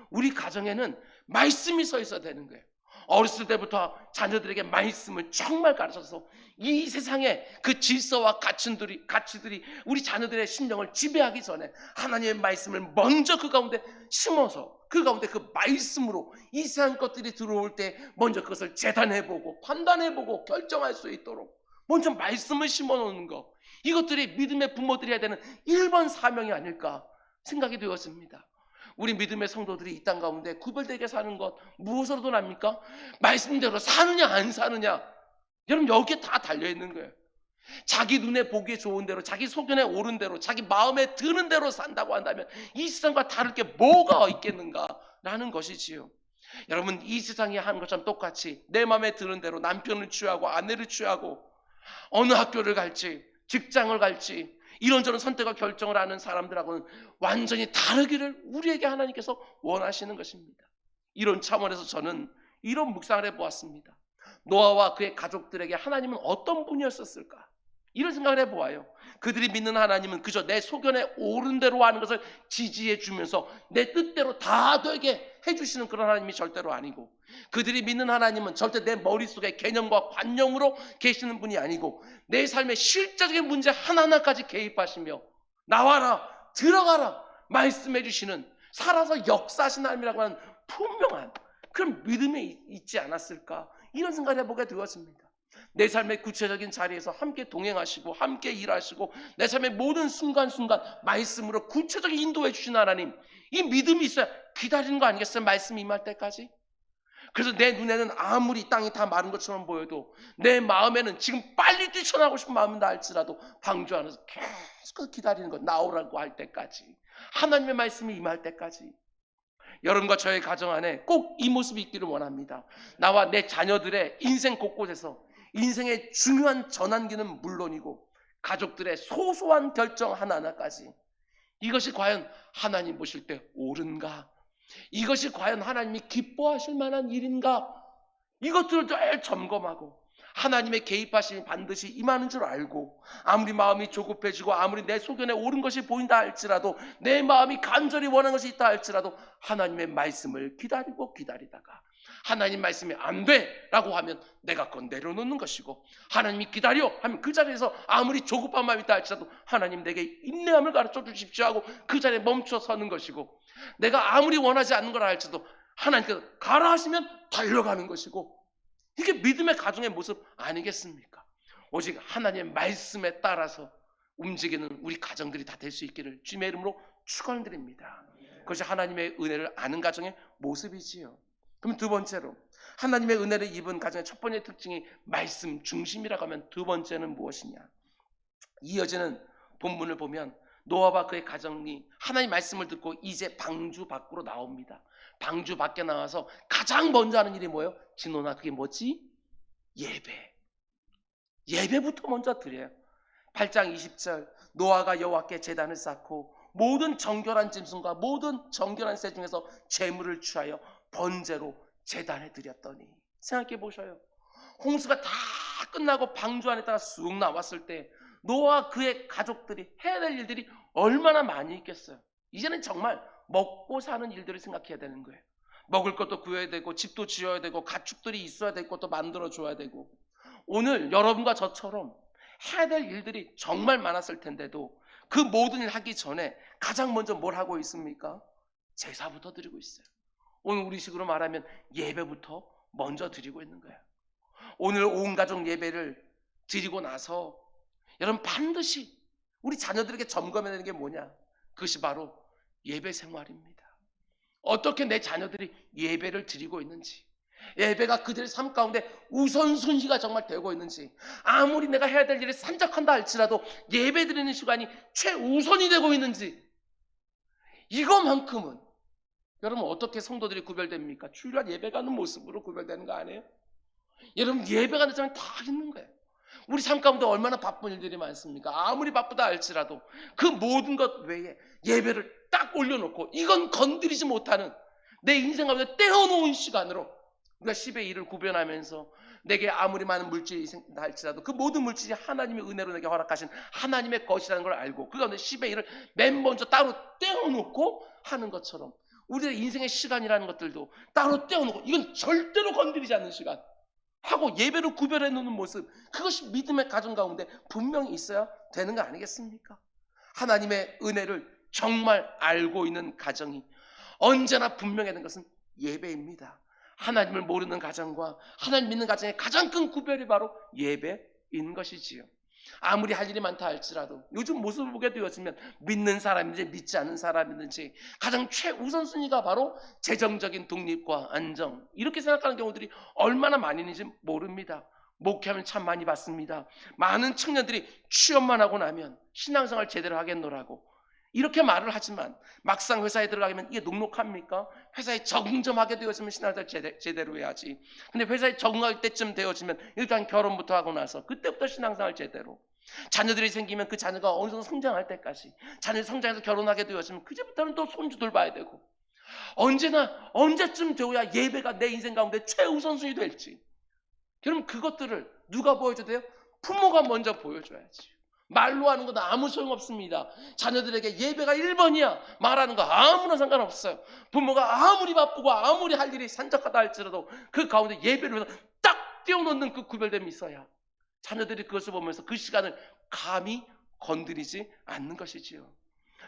우리 가정에는 말씀이 서 있어야 되는 거예요. 어렸을 때부터 자녀들에게 말씀을 정말 가르쳐서 이 세상의 그 질서와 가치들이 우리 자녀들의 심령을 지배하기 전에 하나님의 말씀을 먼저 그 가운데 심어서 그 가운데 그 말씀으로 이 세상 것들이 들어올 때 먼저 그것을 재단해보고 판단해보고 결정할 수 있도록 먼저 말씀을 심어놓는 것, 이것들이 믿음의 부모들이 해야 되는 1번 사명이 아닐까 생각이 되었습니다. 우리 믿음의 성도들이 이 땅 가운데 구별되게 사는 것 무엇으로도 납니까? 말씀대로 사느냐 안 사느냐, 여러분 여기에 다 달려있는 거예요. 자기 눈에 보기에 좋은 대로, 자기 소견에 오른 대로, 자기 마음에 드는 대로 산다고 한다면 이 세상과 다를 게 뭐가 있겠는가라는 것이지요. 여러분, 이 세상이 하는 것처럼 똑같이 내 마음에 드는 대로 남편을 취하고 아내를 취하고 어느 학교를 갈지 직장을 갈지 이런저런 선택과 결정을 하는 사람들하고는 완전히 다르기를 우리에게 하나님께서 원하시는 것입니다. 이런 차원에서 저는 이런 묵상을 해보았습니다. 노아와 그의 가족들에게 하나님은 어떤 분이었을까? 이런 생각을 해보아요. 그들이 믿는 하나님은 그저 내 소견에 옳은 대로 하는 것을 지지해 주면서 내 뜻대로 다 되게 해주시는 그런 하나님이 절대로 아니고, 그들이 믿는 하나님은 절대 내 머릿속에 개념과 관념으로 계시는 분이 아니고 내 삶의 실제적인 문제 하나하나까지 개입하시며 나와라 들어가라 말씀해 주시는, 살아서 역사하신 하나님이라고 하는 분명한 그런 믿음이 있지 않았을까, 이런 생각을 해보게 되었습니다. 내 삶의 구체적인 자리에서 함께 동행하시고 함께 일하시고 내 삶의 모든 순간순간 말씀으로 구체적인 인도해 주신 하나님, 이 믿음이 있어야 기다리는 거 아니겠어요? 말씀이 임할 때까지. 그래서 내 눈에는 아무리 땅이 다 마른 것처럼 보여도 내 마음에는 지금 빨리 뛰쳐나가고 싶은 마음이다 할지라도 방주 안에서 계속 기다리는 것, 나오라고 할 때까지, 하나님의 말씀이 임할 때까지. 여러분과 저의 가정 안에 꼭 이 모습이 있기를 원합니다. 나와 내 자녀들의 인생 곳곳에서 인생의 중요한 전환기는 물론이고 가족들의 소소한 결정 하나하나까지, 이것이 과연 하나님 보실 때 옳은가? 이것이 과연 하나님이 기뻐하실 만한 일인가? 이것들을 늘 점검하고 하나님의 개입하심이 반드시 임하는 줄 알고, 아무리 마음이 조급해지고 아무리 내 소견에 옳은 것이 보인다 할지라도, 내 마음이 간절히 원하는 것이 있다 할지라도 하나님의 말씀을 기다리고 기다리다가 하나님 말씀이 안 돼라고 하면 내가 그건 내려놓는 것이고, 하나님이 기다려 하면 그 자리에서 아무리 조급한 마음이 있다 할지라도 하나님 내게 인내함을 가르쳐 주십시오 하고 그 자리에 멈춰 서는 것이고, 내가 아무리 원하지 않는 거라 할지라도 하나님께서 가라 하시면 달려가는 것이고, 이게 믿음의 가정의 모습 아니겠습니까? 오직 하나님의 말씀에 따라서 움직이는 우리 가정들이 다 될 수 있기를 주님의 이름으로 축원드립니다. 그것이 하나님의 은혜를 아는 가정의 모습이지요. 그럼 두 번째로 하나님의 은혜를 입은 가정의 첫 번째 특징이 말씀 중심이라고 하면 두 번째는 무엇이냐? 이어지는 본문을 보면 노아와 그의 가정이 하나님 말씀을 듣고 이제 방주 밖으로 나옵니다. 방주 밖에 나와서 가장 먼저 하는 일이 뭐예요? 진호나 그게 뭐지? 예배. 예배부터 먼저 드려요. 8장 20절 노아가 여호와께 제단을 쌓고 모든 정결한 짐승과 모든 정결한 새 중에서 제물을 취하여 번제로 제단에 드렸더니, 생각해 보셔요. 홍수가 다 끝나고 방주 안에다가 쑥 나왔을 때 노아와 그의 가족들이 해야 될 일들이 얼마나 많이 있겠어요. 이제는 정말 먹고 사는 일들을 생각해야 되는 거예요. 먹을 것도 구해야 되고 집도 지어야 되고 가축들이 있어야 될 것도 만들어줘야 되고, 오늘 여러분과 저처럼 해야 될 일들이 정말 많았을 텐데도 그 모든 일 하기 전에 가장 먼저 뭘 하고 있습니까? 제사부터 드리고 있어요. 오늘 우리식으로 말하면 예배부터 먼저 드리고 있는 거예요. 오늘 온 가족 예배를 드리고 나서 여러분 반드시 우리 자녀들에게 점검해야 되는 게 뭐냐? 그것이 바로 예배 생활입니다. 어떻게 내 자녀들이 예배를 드리고 있는지, 예배가 그들의 삶 가운데 우선순위가 정말 되고 있는지, 아무리 내가 해야 될 일을 산적한다 할지라도 예배 드리는 시간이 최우선이 되고 있는지, 이것만큼은 여러분 어떻게 성도들이 구별됩니까? 주일날 예배 가는 모습으로 구별되는 거 아니에요? 여러분 예배가 늦으면 다 있는 거예요. 우리 삶 가운데 얼마나 바쁜 일들이 많습니까? 아무리 바쁘다 할지라도 그 모든 것 외에 예배를 딱 올려놓고 이건 건드리지 못하는 내 인생 가운데 떼어놓은 시간으로 우리가 10의 1을 구별하면서 내게 아무리 많은 물질이 생긴다 할지라도 그 모든 물질이 하나님의 은혜로 내게 허락하신 하나님의 것이라는 걸 알고 그 가운데 10의 1을 맨 먼저 따로 떼어놓고 하는 것처럼 우리의 인생의 시간이라는 것들도 따로 떼어놓고 이건 절대로 건드리지 않는 시간 하고 예배를 구별해 놓는 모습, 그것이 믿음의 가정 가운데 분명히 있어야 되는 거 아니겠습니까? 하나님의 은혜를 정말 알고 있는 가정이 언제나 분명해야 되는 것은 예배입니다. 하나님을 모르는 가정과 하나님 믿는 가정의 가장 큰 구별이 바로 예배인 것이지요. 아무리 할 일이 많다 할지라도 요즘 모습을 보게 되었으면 믿는 사람인지 믿지 않는 사람이든지 가장 최우선순위가 바로 재정적인 독립과 안정, 이렇게 생각하는 경우들이 얼마나 많이 있는지 모릅니다. 목회하면 참 많이 봤습니다. 많은 청년들이 취업만 하고 나면 신앙생활 제대로 하겠노라고 이렇게 말을 하지만 막상 회사에 들어가면 이게 녹록합니까? 회사에 적응 좀 하게 되어지면 신앙생활 제대로 해야지. 근데 회사에 적응할 때쯤 되어지면 일단 결혼부터 하고 나서 그때부터 신앙생활 제대로. 자녀들이 생기면 그 자녀가 어느 정도 성장할 때까지, 자녀들이 성장해서 결혼하게 되어지면 그제부터는 또 손주들 봐야 되고, 언제나 언제쯤 되어야 예배가 내 인생 가운데 최우선순위 될지, 여러분 그것들을 누가 보여줘야 돼요? 부모가 먼저 보여줘야지. 말로 하는 건 아무 소용없습니다. 자녀들에게 예배가 1번이야 말하는 거 아무나 상관없어요. 부모가 아무리 바쁘고 아무리 할 일이 산적하다 할지라도 그 가운데 예배를 위해서 딱 띄워놓는 그 구별됨이 있어야 자녀들이 그것을 보면서 그 시간을 감히 건드리지 않는 것이지요.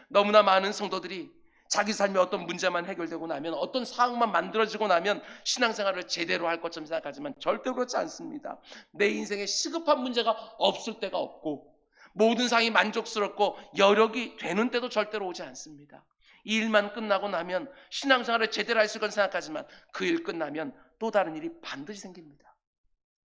너무나 많은 성도들이 자기 삶에 어떤 문제만 해결되고 나면, 어떤 상황만 만들어지고 나면 신앙생활을 제대로 할 것처럼 생각하지만 절대 그렇지 않습니다. 내 인생에 시급한 문제가 없을 때가 없고 모든 상황이 만족스럽고 여력이 되는 때도 절대로 오지 않습니다. 이 일만 끝나고 나면 신앙생활을 제대로 할 수 있건 생각하지만 그 일 끝나면 또 다른 일이 반드시 생깁니다.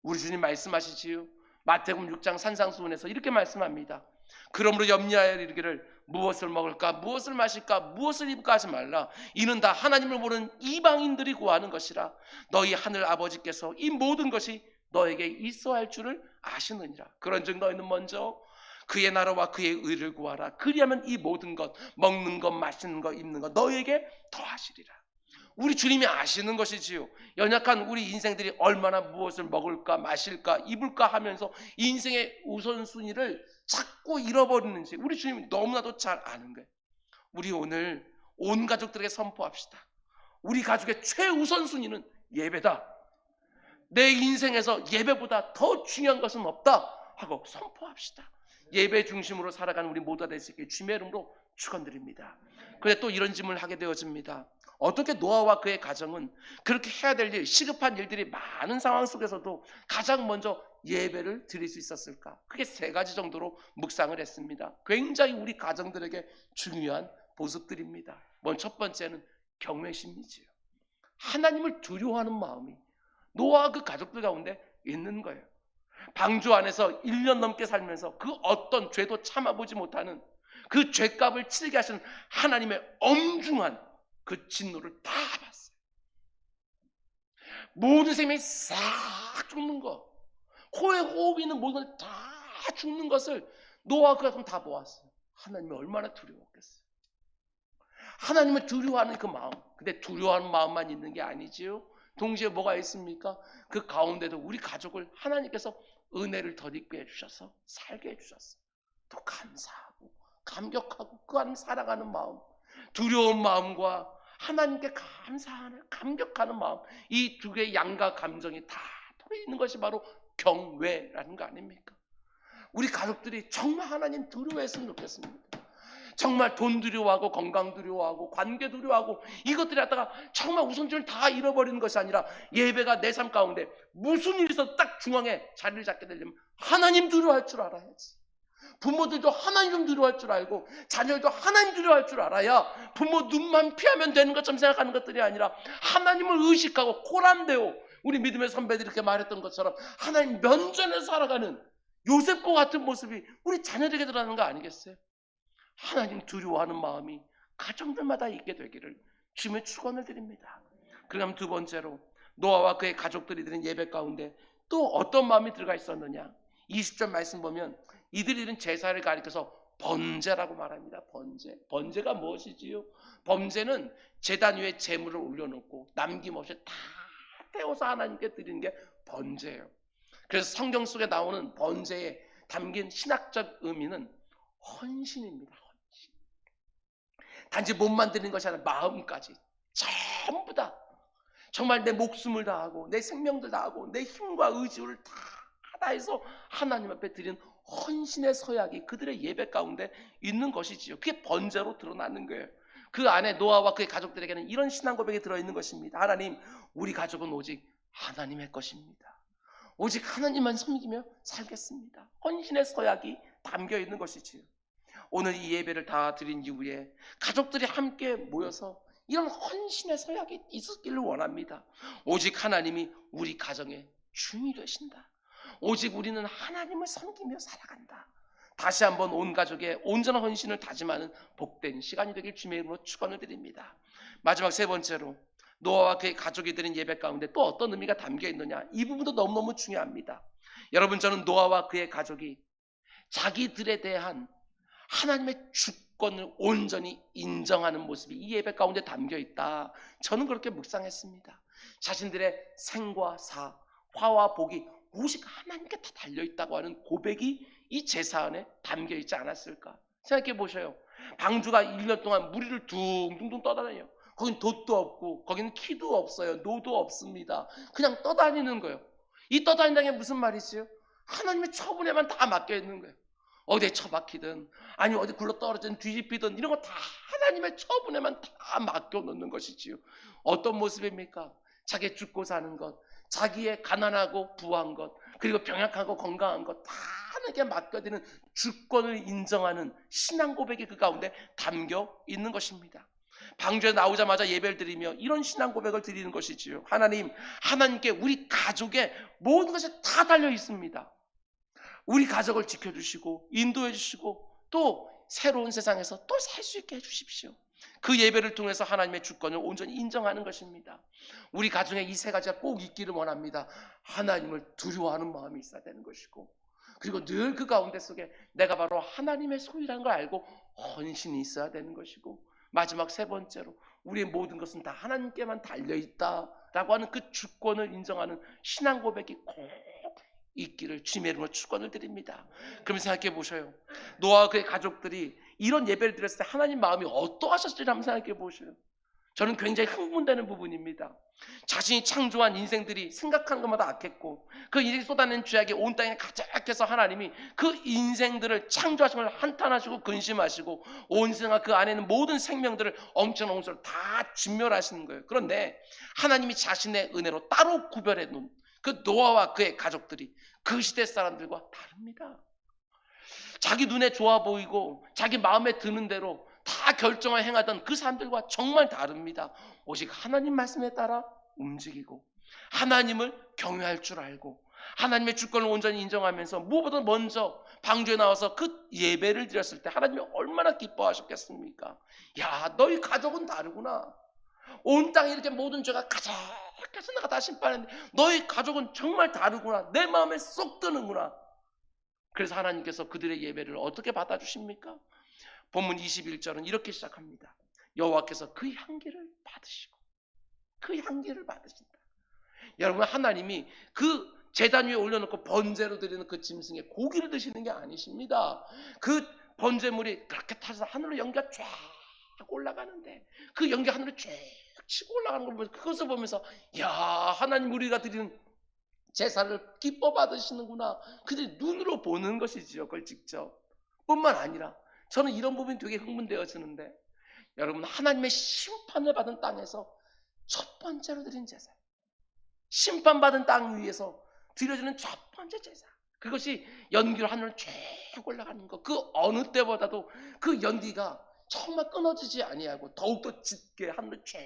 우리 주님 말씀하시지요. 마태복음 6장 산상수훈에서 이렇게 말씀합니다. 그러므로 염려하여 이르기를 무엇을 먹을까 무엇을 마실까 무엇을 입을까 하지 말라. 이는 다 하나님을 모르는 이방인들이 구하는 것이라. 너희 하늘 아버지께서 이 모든 것이 너에게 있어야 할 줄을 아시느니라. 그런즉 너희는 먼저 그의 나라와 그의 의를 구하라. 그리하면 이 모든 것, 먹는 것 마시는 것 입는 것 너에게 더하시리라. 우리 주님이 아시는 것이지요. 연약한 우리 인생들이 얼마나 무엇을 먹을까 마실까 입을까 하면서 인생의 우선순위를 자꾸 잃어버리는지 우리 주님이 너무나도 잘 아는 거예요. 우리 오늘 온 가족들에게 선포합시다. 우리 가족의 최우선순위는 예배다. 내 인생에서 예배보다 더 중요한 것은 없다 하고 선포합시다. 예배 중심으로 살아가는 우리 모두가 될 수 있게 주님의 이름으로 축원드립니다. 그런데 또 이런 질문을 하게 되어집니다. 어떻게 노아와 그의 가정은 그렇게 해야 될 일, 시급한 일들이 많은 상황 속에서도 가장 먼저 예배를 드릴 수 있었을까? 크게 세 가지 정도로 묵상을 했습니다. 굉장히 우리 가정들에게 중요한 보석들입니다. 먼저 첫 번째는 경외심이지요. 하나님을 두려워하는 마음이 노아와 그 가족들 가운데 있는 거예요. 방주 안에서 1년 넘게 살면서 그 어떤 죄도 참아보지 못하는 그 죄값을 치르게 하시는 하나님의 엄중한 그 진노를 다 봤어요. 모든 생명이 싹 죽는 거, 코에 호흡이 있는 모든 것이 다 죽는 것을 노아가 그 가족 다 보았어요. 하나님이 얼마나 두려웠겠어요. 하나님을 두려워하는 그 마음. 근데 두려워하는 마음만 있는 게 아니지요. 동시에 뭐가 있습니까? 그 가운데도 우리 가족을 하나님께서 은혜를 덧입게 해주셔서 살게 해주셨어요. 또 감사하고 감격하고 그 안에 살아가는 마음, 두려운 마음과 하나님께 감사하는 감격하는 마음, 이 두 개의 양가 감정이 다 들어있는 것이 바로 경외라는 거 아닙니까? 우리 가족들이 정말 하나님 두려워했으면 좋겠습니다. 정말 돈 두려워하고 건강 두려워하고 관계 두려워하고 이것들이 갖다가 정말 우선순위를 다 잃어버리는 것이 아니라 예배가 내 삶 가운데 무슨 일이 있어도 딱 중앙에 자리를 잡게 되려면 하나님 두려워할 줄 알아야지. 부모들도 하나님 좀 두려워할 줄 알고 자녀들도 하나님 두려워할 줄 알아야 부모 눈만 피하면 되는 것처럼 생각하는 것들이 아니라 하나님을 의식하고 코란데오, 우리 믿음의 선배들이 이렇게 말했던 것처럼 하나님 면전에서 살아가는 요셉과 같은 모습이 우리 자녀들에게 드러나는 거 아니겠어요? 하나님 두려워하는 마음이 가정들마다 있게 되기를 주님의 축원을 드립니다. 그럼 두 번째로 노아와 그의 가족들이 드린 예배 가운데 또 어떤 마음이 들어가 있었느냐? 20절 말씀 보면 이들이 드린 제사를 가리켜서 번제라고 말합니다. 번제. 번제가 무엇이지요? 번제는 제단 위에 제물을 올려놓고 남김없이 다 태워서 하나님께 드리는 게 번제예요. 그래서 성경 속에 나오는 번제에 담긴 신학적 의미는 헌신입니다. 헌신. 단지 몸만 드리는 것이 아니라 마음까지 전부 다 정말 내 목숨을 다하고 내 생명들 다하고 내 힘과 의지를 다 다해서 하나님 앞에 드리는 헌신의 서약이 그들의 예배 가운데 있는 것이지요. 그게 번제로 드러나는 거예요. 그 안에 노아와 그의 가족들에게는 이런 신앙 고백이 들어있는 것입니다. 하나님, 우리 가족은 오직 하나님의 것입니다. 오직 하나님만 섬기며 살겠습니다. 헌신의 서약이 담겨 있는 것이지요. 오늘 이 예배를 다 드린 이후에 가족들이 함께 모여서 이런 헌신의 서약이 있었기를 원합니다. 오직 하나님이 우리 가정의 주인이 되신다. 오직 우리는 하나님을 섬기며 살아간다. 다시 한번 온 가족의 온전한 헌신을 다짐하는 복된 시간이 되길 주님의 이름으로 축원을 드립니다. 마지막 세 번째로 노아와 그의 가족이 드린 예배 가운데 또 어떤 의미가 담겨 있느냐, 이 부분도 너무너무 중요합니다. 여러분, 저는 노아와 그의 가족이 자기들에 대한 하나님의 주권을 온전히 인정하는 모습이 이 예배 가운데 담겨 있다, 저는 그렇게 묵상했습니다. 자신들의 생과 사, 화와 복이 오직 하나님께 다 달려있다고 하는 고백이 이 제사 안에 담겨 있지 않았을까 생각해 보셔요. 방주가 1년 동안 무리를 둥둥둥 떠다녀요. 거긴 돛도 없고 거기는 키도 없어요. 노도 없습니다. 그냥 떠다니는 거예요. 이 떠다닌다는 게 무슨 말이지요? 하나님의 처분에만 다 맡겨 있는 거예요. 어디에 처박히든 아니 어디 굴러 떨어지든 뒤집히든 이런 거 다 하나님의 처분에만 다 맡겨 놓는 것이지요. 어떤 모습입니까? 자기 죽고 사는 것, 자기의 가난하고 부한 것, 그리고 병약하고 건강한 것 다 하나님께 맡겨드리는 주권을 인정하는 신앙 고백이 그 가운데 담겨 있는 것입니다. 방주에 나오자마자 예배를 드리며 이런 신앙 고백을 드리는 것이지요. 하나님, 하나님께 우리 가족의 모든 것이 다 달려 있습니다. 우리 가족을 지켜주시고 인도해 주시고 또 새로운 세상에서 또 살 수 있게 해주십시오. 그 예배를 통해서 하나님의 주권을 온전히 인정하는 것입니다. 우리 가정에 이 세 가지가 꼭 있기를 원합니다. 하나님을 두려워하는 마음이 있어야 되는 것이고, 그리고 늘 그 가운데 속에 내가 바로 하나님의 소유라는 걸 알고 헌신이 있어야 되는 것이고, 마지막 세 번째로 우리의 모든 것은 다 하나님께만 달려있다라고 하는 그 주권을 인정하는 신앙 고백이 꼭 있기를 주님의 이름으로 축원을 드립니다. 그럼 생각해 보셔요. 노아와 그의 가족들이 이런 예배를 드렸을 때 하나님 마음이 어떠하셨을지 한번 생각해 보셔요. 저는 굉장히 흥분되는 부분입니다. 자신이 창조한 인생들이 생각하는 것마다 악했고 그 인생이 쏟아낸 죄악이 온 땅에 가득해서 하나님이 그 인생들을 창조하신 걸 한탄하시고 근심하시고 온 세상과 그 안에 있는 모든 생명들을 엄청난 홍수로 다 진멸하시는 거예요. 그런데 하나님이 자신의 은혜로 따로 구별해 놓은 그 노아와 그의 가족들이 그 시대 사람들과 다릅니다. 자기 눈에 좋아 보이고 자기 마음에 드는 대로 다 결정을 행하던 그 사람들과 정말 다릅니다. 오직 하나님 말씀에 따라 움직이고 하나님을 경외할 줄 알고 하나님의 주권을 온전히 인정하면서 무엇보다 먼저 방주에 나와서 그 예배를 드렸을 때 하나님이 얼마나 기뻐하셨겠습니까? 야, 너희 가족은 다르구나. 온 땅에 이렇게 모든 죄가 가득해서 내가 다 심판했는데 너희 가족은 정말 다르구나. 내 마음에 쏙 드는구나. 그래서 하나님께서 그들의 예배를 어떻게 받아주십니까? 본문 21절은 이렇게 시작합니다. 여호와께서 그 향기를 받으시고 그 향기를 받으신다. 여러분, 하나님이 그 제단 위에 올려놓고 번제로 드리는 그 짐승의 고기를 드시는 게 아니십니다. 그 번제물이 그렇게 타서 하늘로 연기가 쫙 올라가는데 그 연기 하늘로 쫙 치고 올라가는 걸 보면서 그것을 보면서 야, 하나님 우리가 드리는 제사를 기뻐 받으시는구나. 그들이 눈으로 보는 것이지요. 그걸 직접. 뿐만 아니라 저는 이런 부분이 되게 흥분되어지는데, 여러분, 하나님의 심판을 받은 땅에서 첫 번째로 드린 제사, 심판받은 땅 위에서 드려지는 첫 번째 제사, 그것이 연기로 하늘을 쫙 올라가는 것, 그 어느 때보다도 그 연기가 정말 끊어지지 아니하고 더욱더 짙게 하늘을 쫙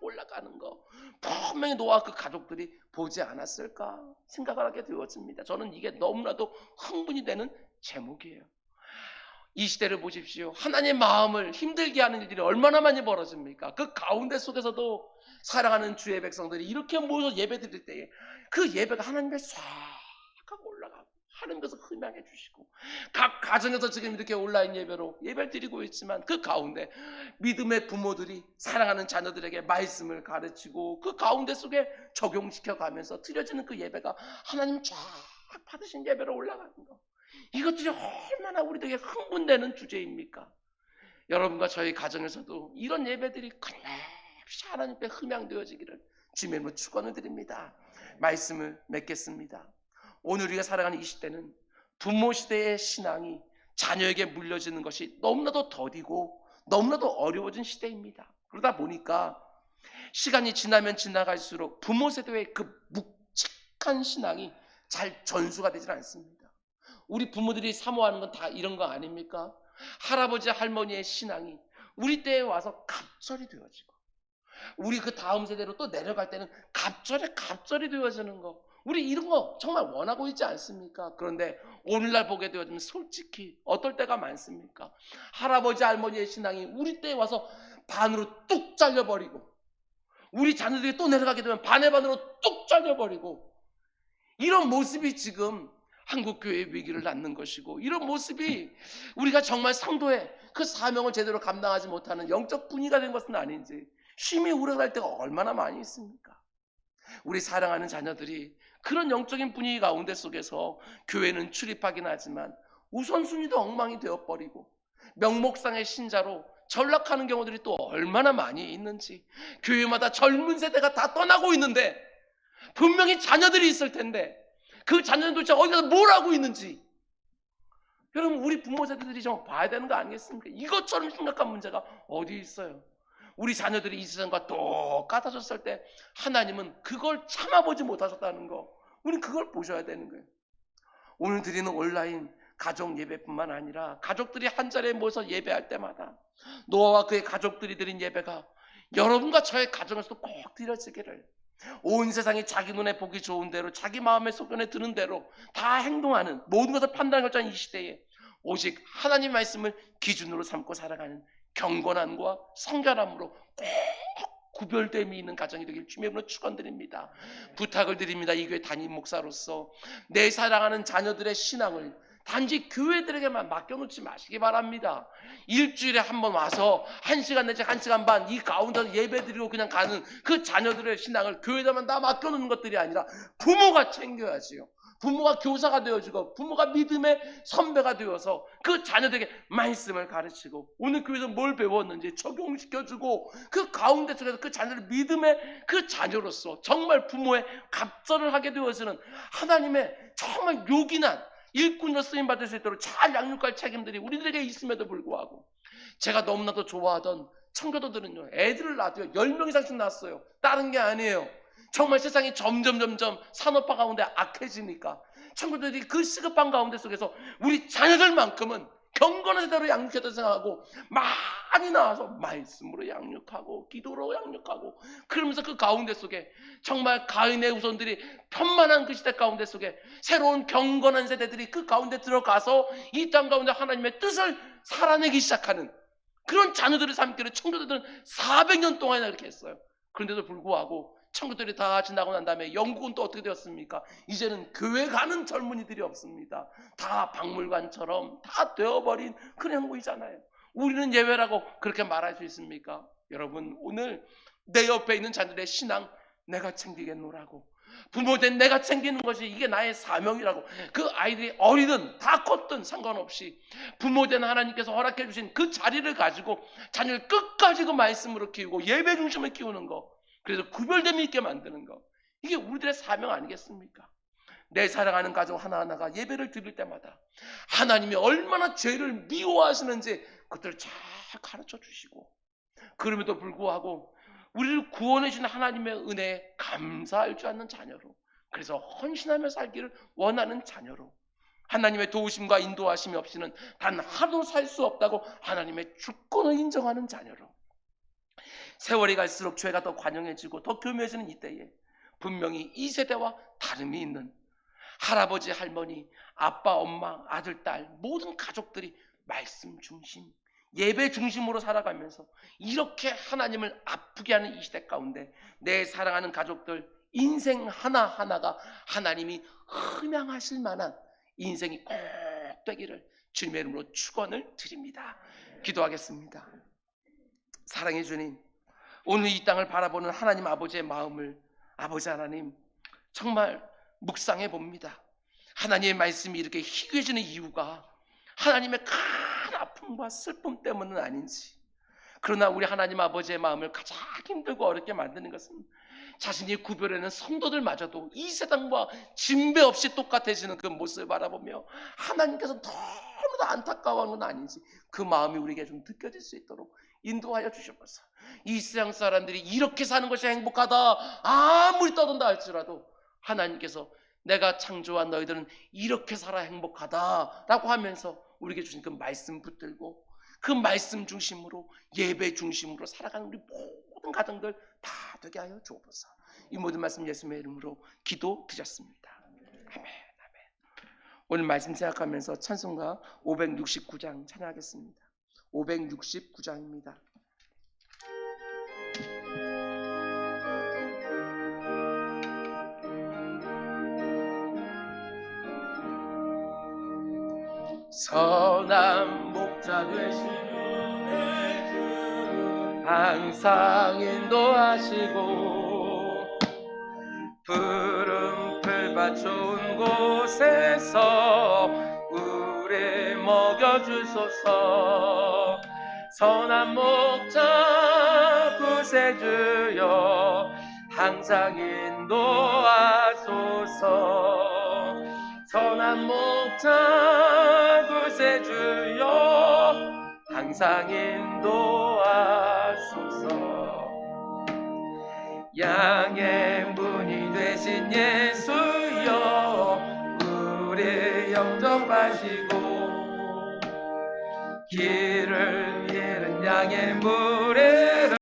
올라가는 거, 분명히 노아와 그 가족들이 보지 않았을까 생각을 하게 되었습니다. 저는 이게 너무나도 흥분이 되는 제목이에요. 이 시대를 보십시오. 하나님의 마음을 힘들게 하는 일들이 얼마나 많이 벌어집니까? 그 가운데 속에서도 사랑하는 주의 백성들이 이렇게 모여서 예배 드릴 때에 그 예배가 하나님께 싹 하고 올라가고 하나님께서 흠양해 주시고, 각 가정에서 지금 이렇게 온라인 예배로 예배를 드리고 있지만 그 가운데 믿음의 부모들이 사랑하는 자녀들에게 말씀을 가르치고 그 가운데 속에 적용시켜 가면서 드려지는 그 예배가 하나님 쫙 받으신 예배로 올라가는 거, 이것들이 얼마나 우리에게 흥분되는 주제입니까? 여러분과 저희 가정에서도 이런 예배들이 끊임없이 하나님께 흠양되어지기를 주님의 이름으로 축원을 드립니다. 말씀을 맺겠습니다. 오늘 우리가 살아가는 이 시대는 부모 시대의 신앙이 자녀에게 물려지는 것이 너무나도 더디고 너무나도 어려워진 시대입니다. 그러다 보니까 시간이 지나면 지나갈수록 부모 세대의 그 묵직한 신앙이 잘 전수가 되질 않습니다. 우리 부모들이 사모하는 건 다 이런 거 아닙니까? 할아버지 할머니의 신앙이 우리 때에 와서 갑절이 되어지고 우리 그 다음 세대로 또 내려갈 때는 갑절이 되어지는 거, 우리 이런 거 정말 원하고 있지 않습니까? 그런데 오늘날 보게 되어지면 솔직히 어떨 때가 많습니까? 할아버지 할머니의 신앙이 우리 때에 와서 반으로 뚝 잘려버리고 우리 자녀들이 또 내려가게 되면 반의 반으로 뚝 잘려버리고, 이런 모습이 지금 한국교회의 위기를 낳는 것이고, 이런 모습이 우리가 정말 성도의 그 사명을 제대로 감당하지 못하는 영적 분위기가 된 것은 아닌지 심히 우려할 때가 얼마나 많이 있습니까? 우리 사랑하는 자녀들이 그런 영적인 분위기 가운데 속에서 교회는 출입하긴 하지만 우선순위도 엉망이 되어버리고 명목상의 신자로 전락하는 경우들이 또 얼마나 많이 있는지, 교회마다 젊은 세대가 다 떠나고 있는데 분명히 자녀들이 있을 텐데 그 자녀는 도대체 어디 가서 뭘 하고 있는지, 여러분, 우리 부모 세대들이 좀 봐야 되는 거 아니겠습니까? 이것처럼 심각한 문제가 어디 있어요? 우리 자녀들이 이 세상과 똑같아졌을 때 하나님은 그걸 참아보지 못하셨다는 거, 우리는 그걸 보셔야 되는 거예요. 오늘 드리는 온라인 가족 예배뿐만 아니라 가족들이 한 자리에 모여서 예배할 때마다 노아와 그의 가족들이 드린 예배가 여러분과 저의 가정에서도 꼭 드려지기를, 온 세상이 자기 눈에 보기 좋은 대로 자기 마음의 소견에 드는 대로 다 행동하는, 모든 것을 판단하는 결정한 이 시대에 오직 하나님 말씀을 기준으로 삼고 살아가는 경건함과 성결함으로 꼭 구별됨이 있는 가정이 되길 주님의 이름으로 축원드립니다. 부탁을 드립니다. 이 교회 담임 목사로서 내 사랑하는 자녀들의 신앙을 단지 교회들에게만 맡겨놓지 마시기 바랍니다. 일주일에 한 번 와서 1시간 내지 1시간 반 이 가운데서 예배드리고 그냥 가는 그 자녀들의 신앙을 교회에다만 다 맡겨놓는 것들이 아니라 부모가 챙겨야지요. 부모가 교사가 되어주고 부모가 믿음의 선배가 되어서 그 자녀들에게 말씀을 가르치고 오늘 교회에서 뭘 배웠는지 적용시켜주고 그 가운데 속에서 그 자녀를 믿음의 그 자녀로서 정말 부모의 갑절을 하게 되어서는 하나님의 정말 요긴한 일꾼으로 쓰임받을 수 있도록 잘 양육할 책임들이 우리들에게 있음에도 불구하고, 제가 너무나도 좋아하던 청교도들은요, 애들을 낳아도요 10명 이상씩 낳았어요. 다른 게 아니에요. 정말 세상이 점점 산업화 가운데 악해지니까 청교도들이 그 시급한 가운데 속에서 우리 자녀들만큼은 경건한 세대로 양육했다 생각하고 많이 나와서 말씀으로 양육하고 기도로 양육하고, 그러면서 그 가운데 속에 정말 가인의 후손들이 편만한 그 시대 가운데 속에 새로운 경건한 세대들이 그 가운데 들어가서 이 땅 가운데 하나님의 뜻을 살아내기 시작하는 그런 자녀들을 삼기를 청교도들은 400년 동안이나 그렇게 했어요. 그런데도 불구하고 청교도들이 다 지나고 난 다음에 영국은 또 어떻게 되었습니까? 이제는 교회 가는 젊은이들이 없습니다. 다 박물관처럼 다 되어버린 그런 형국이잖아요. 우리는 예외라고 그렇게 말할 수 있습니까? 여러분, 오늘 내 옆에 있는 자녀들의 신앙 내가 챙기겠노라고, 부모된 내가 챙기는 것이 이게 나의 사명이라고, 그 아이들이 어리든 다 컸든 상관없이 부모된 하나님께서 허락해 주신 그 자리를 가지고 자녀를 끝까지 그 말씀으로 키우고 예배 중심을 키우는 거, 그래서 구별됨이 있게 만드는 거, 이게 우리들의 사명 아니겠습니까? 내 사랑하는 가족 하나하나가 예배를 드릴 때마다 하나님이 얼마나 죄를 미워하시는지 그것들을 잘 가르쳐 주시고, 그럼에도 불구하고 우리를 구원해 주신 하나님의 은혜에 감사할 줄 아는 자녀로, 그래서 헌신하며 살기를 원하는 자녀로, 하나님의 도우심과 인도하심이 없이는 단 하루 살 수 없다고 하나님의 주권을 인정하는 자녀로, 세월이 갈수록 죄가 더 관영해지고 더 교묘해지는 이때에 분명히 이 세대와 다름이 있는 할아버지, 할머니, 아빠, 엄마, 아들, 딸 모든 가족들이 말씀 중심, 예배 중심으로 살아가면서 이렇게 하나님을 아프게 하는 이 시대 가운데 내 사랑하는 가족들 인생 하나하나가 하나님이 흠양하실 만한 인생이 꼭 되기를 주님의 이름으로 축원을 드립니다. 기도하겠습니다. 사랑해 주님, 오늘 이 땅을 바라보는 하나님 아버지의 마음을 아버지 하나님 정말 묵상해 봅니다. 하나님의 말씀이 이렇게 희귀해지는 이유가 하나님의 큰 아픔과 슬픔 때문은 아닌지, 그러나 우리 하나님 아버지의 마음을 가장 힘들고 어렵게 만드는 것은 자신이 구별하는 성도들마저도 이 세상과 진배 없이 똑같아지는 그 모습을 바라보며 하나님께서 너무도 안타까워하는 건 아닌지 그 마음이 우리에게 좀 느껴질 수 있도록 인도하여 주셔서, 이 세상 사람들이 이렇게 사는 것이 행복하다 아무리 떠든다 할지라도 하나님께서 내가 창조한 너희들은 이렇게 살아 행복하다라고 하면서 우리에게 주신 그 말씀 붙들고 그 말씀 중심으로 예배 중심으로 살아가는 우리 모든 가정들 다 되게 하여 주옵소서. 이 모든 말씀 예수님의 이름으로 기도드렸습니다. 아멘. 오늘 말씀 생각하면서 찬송가 569장 찬양하겠습니다. 569장입니다. 선한 목자 되시는 주 항상 인도하시고 푸른 풀밭 좋은 곳에서 우리 먹여주소서. 선한 목자 구세주여 항상 인도하소서. 선한 목자 구세주여 항상 인도하소서. 양의 문이 되신 예수여 우리 영접하시고 길을 잃은 양의 물에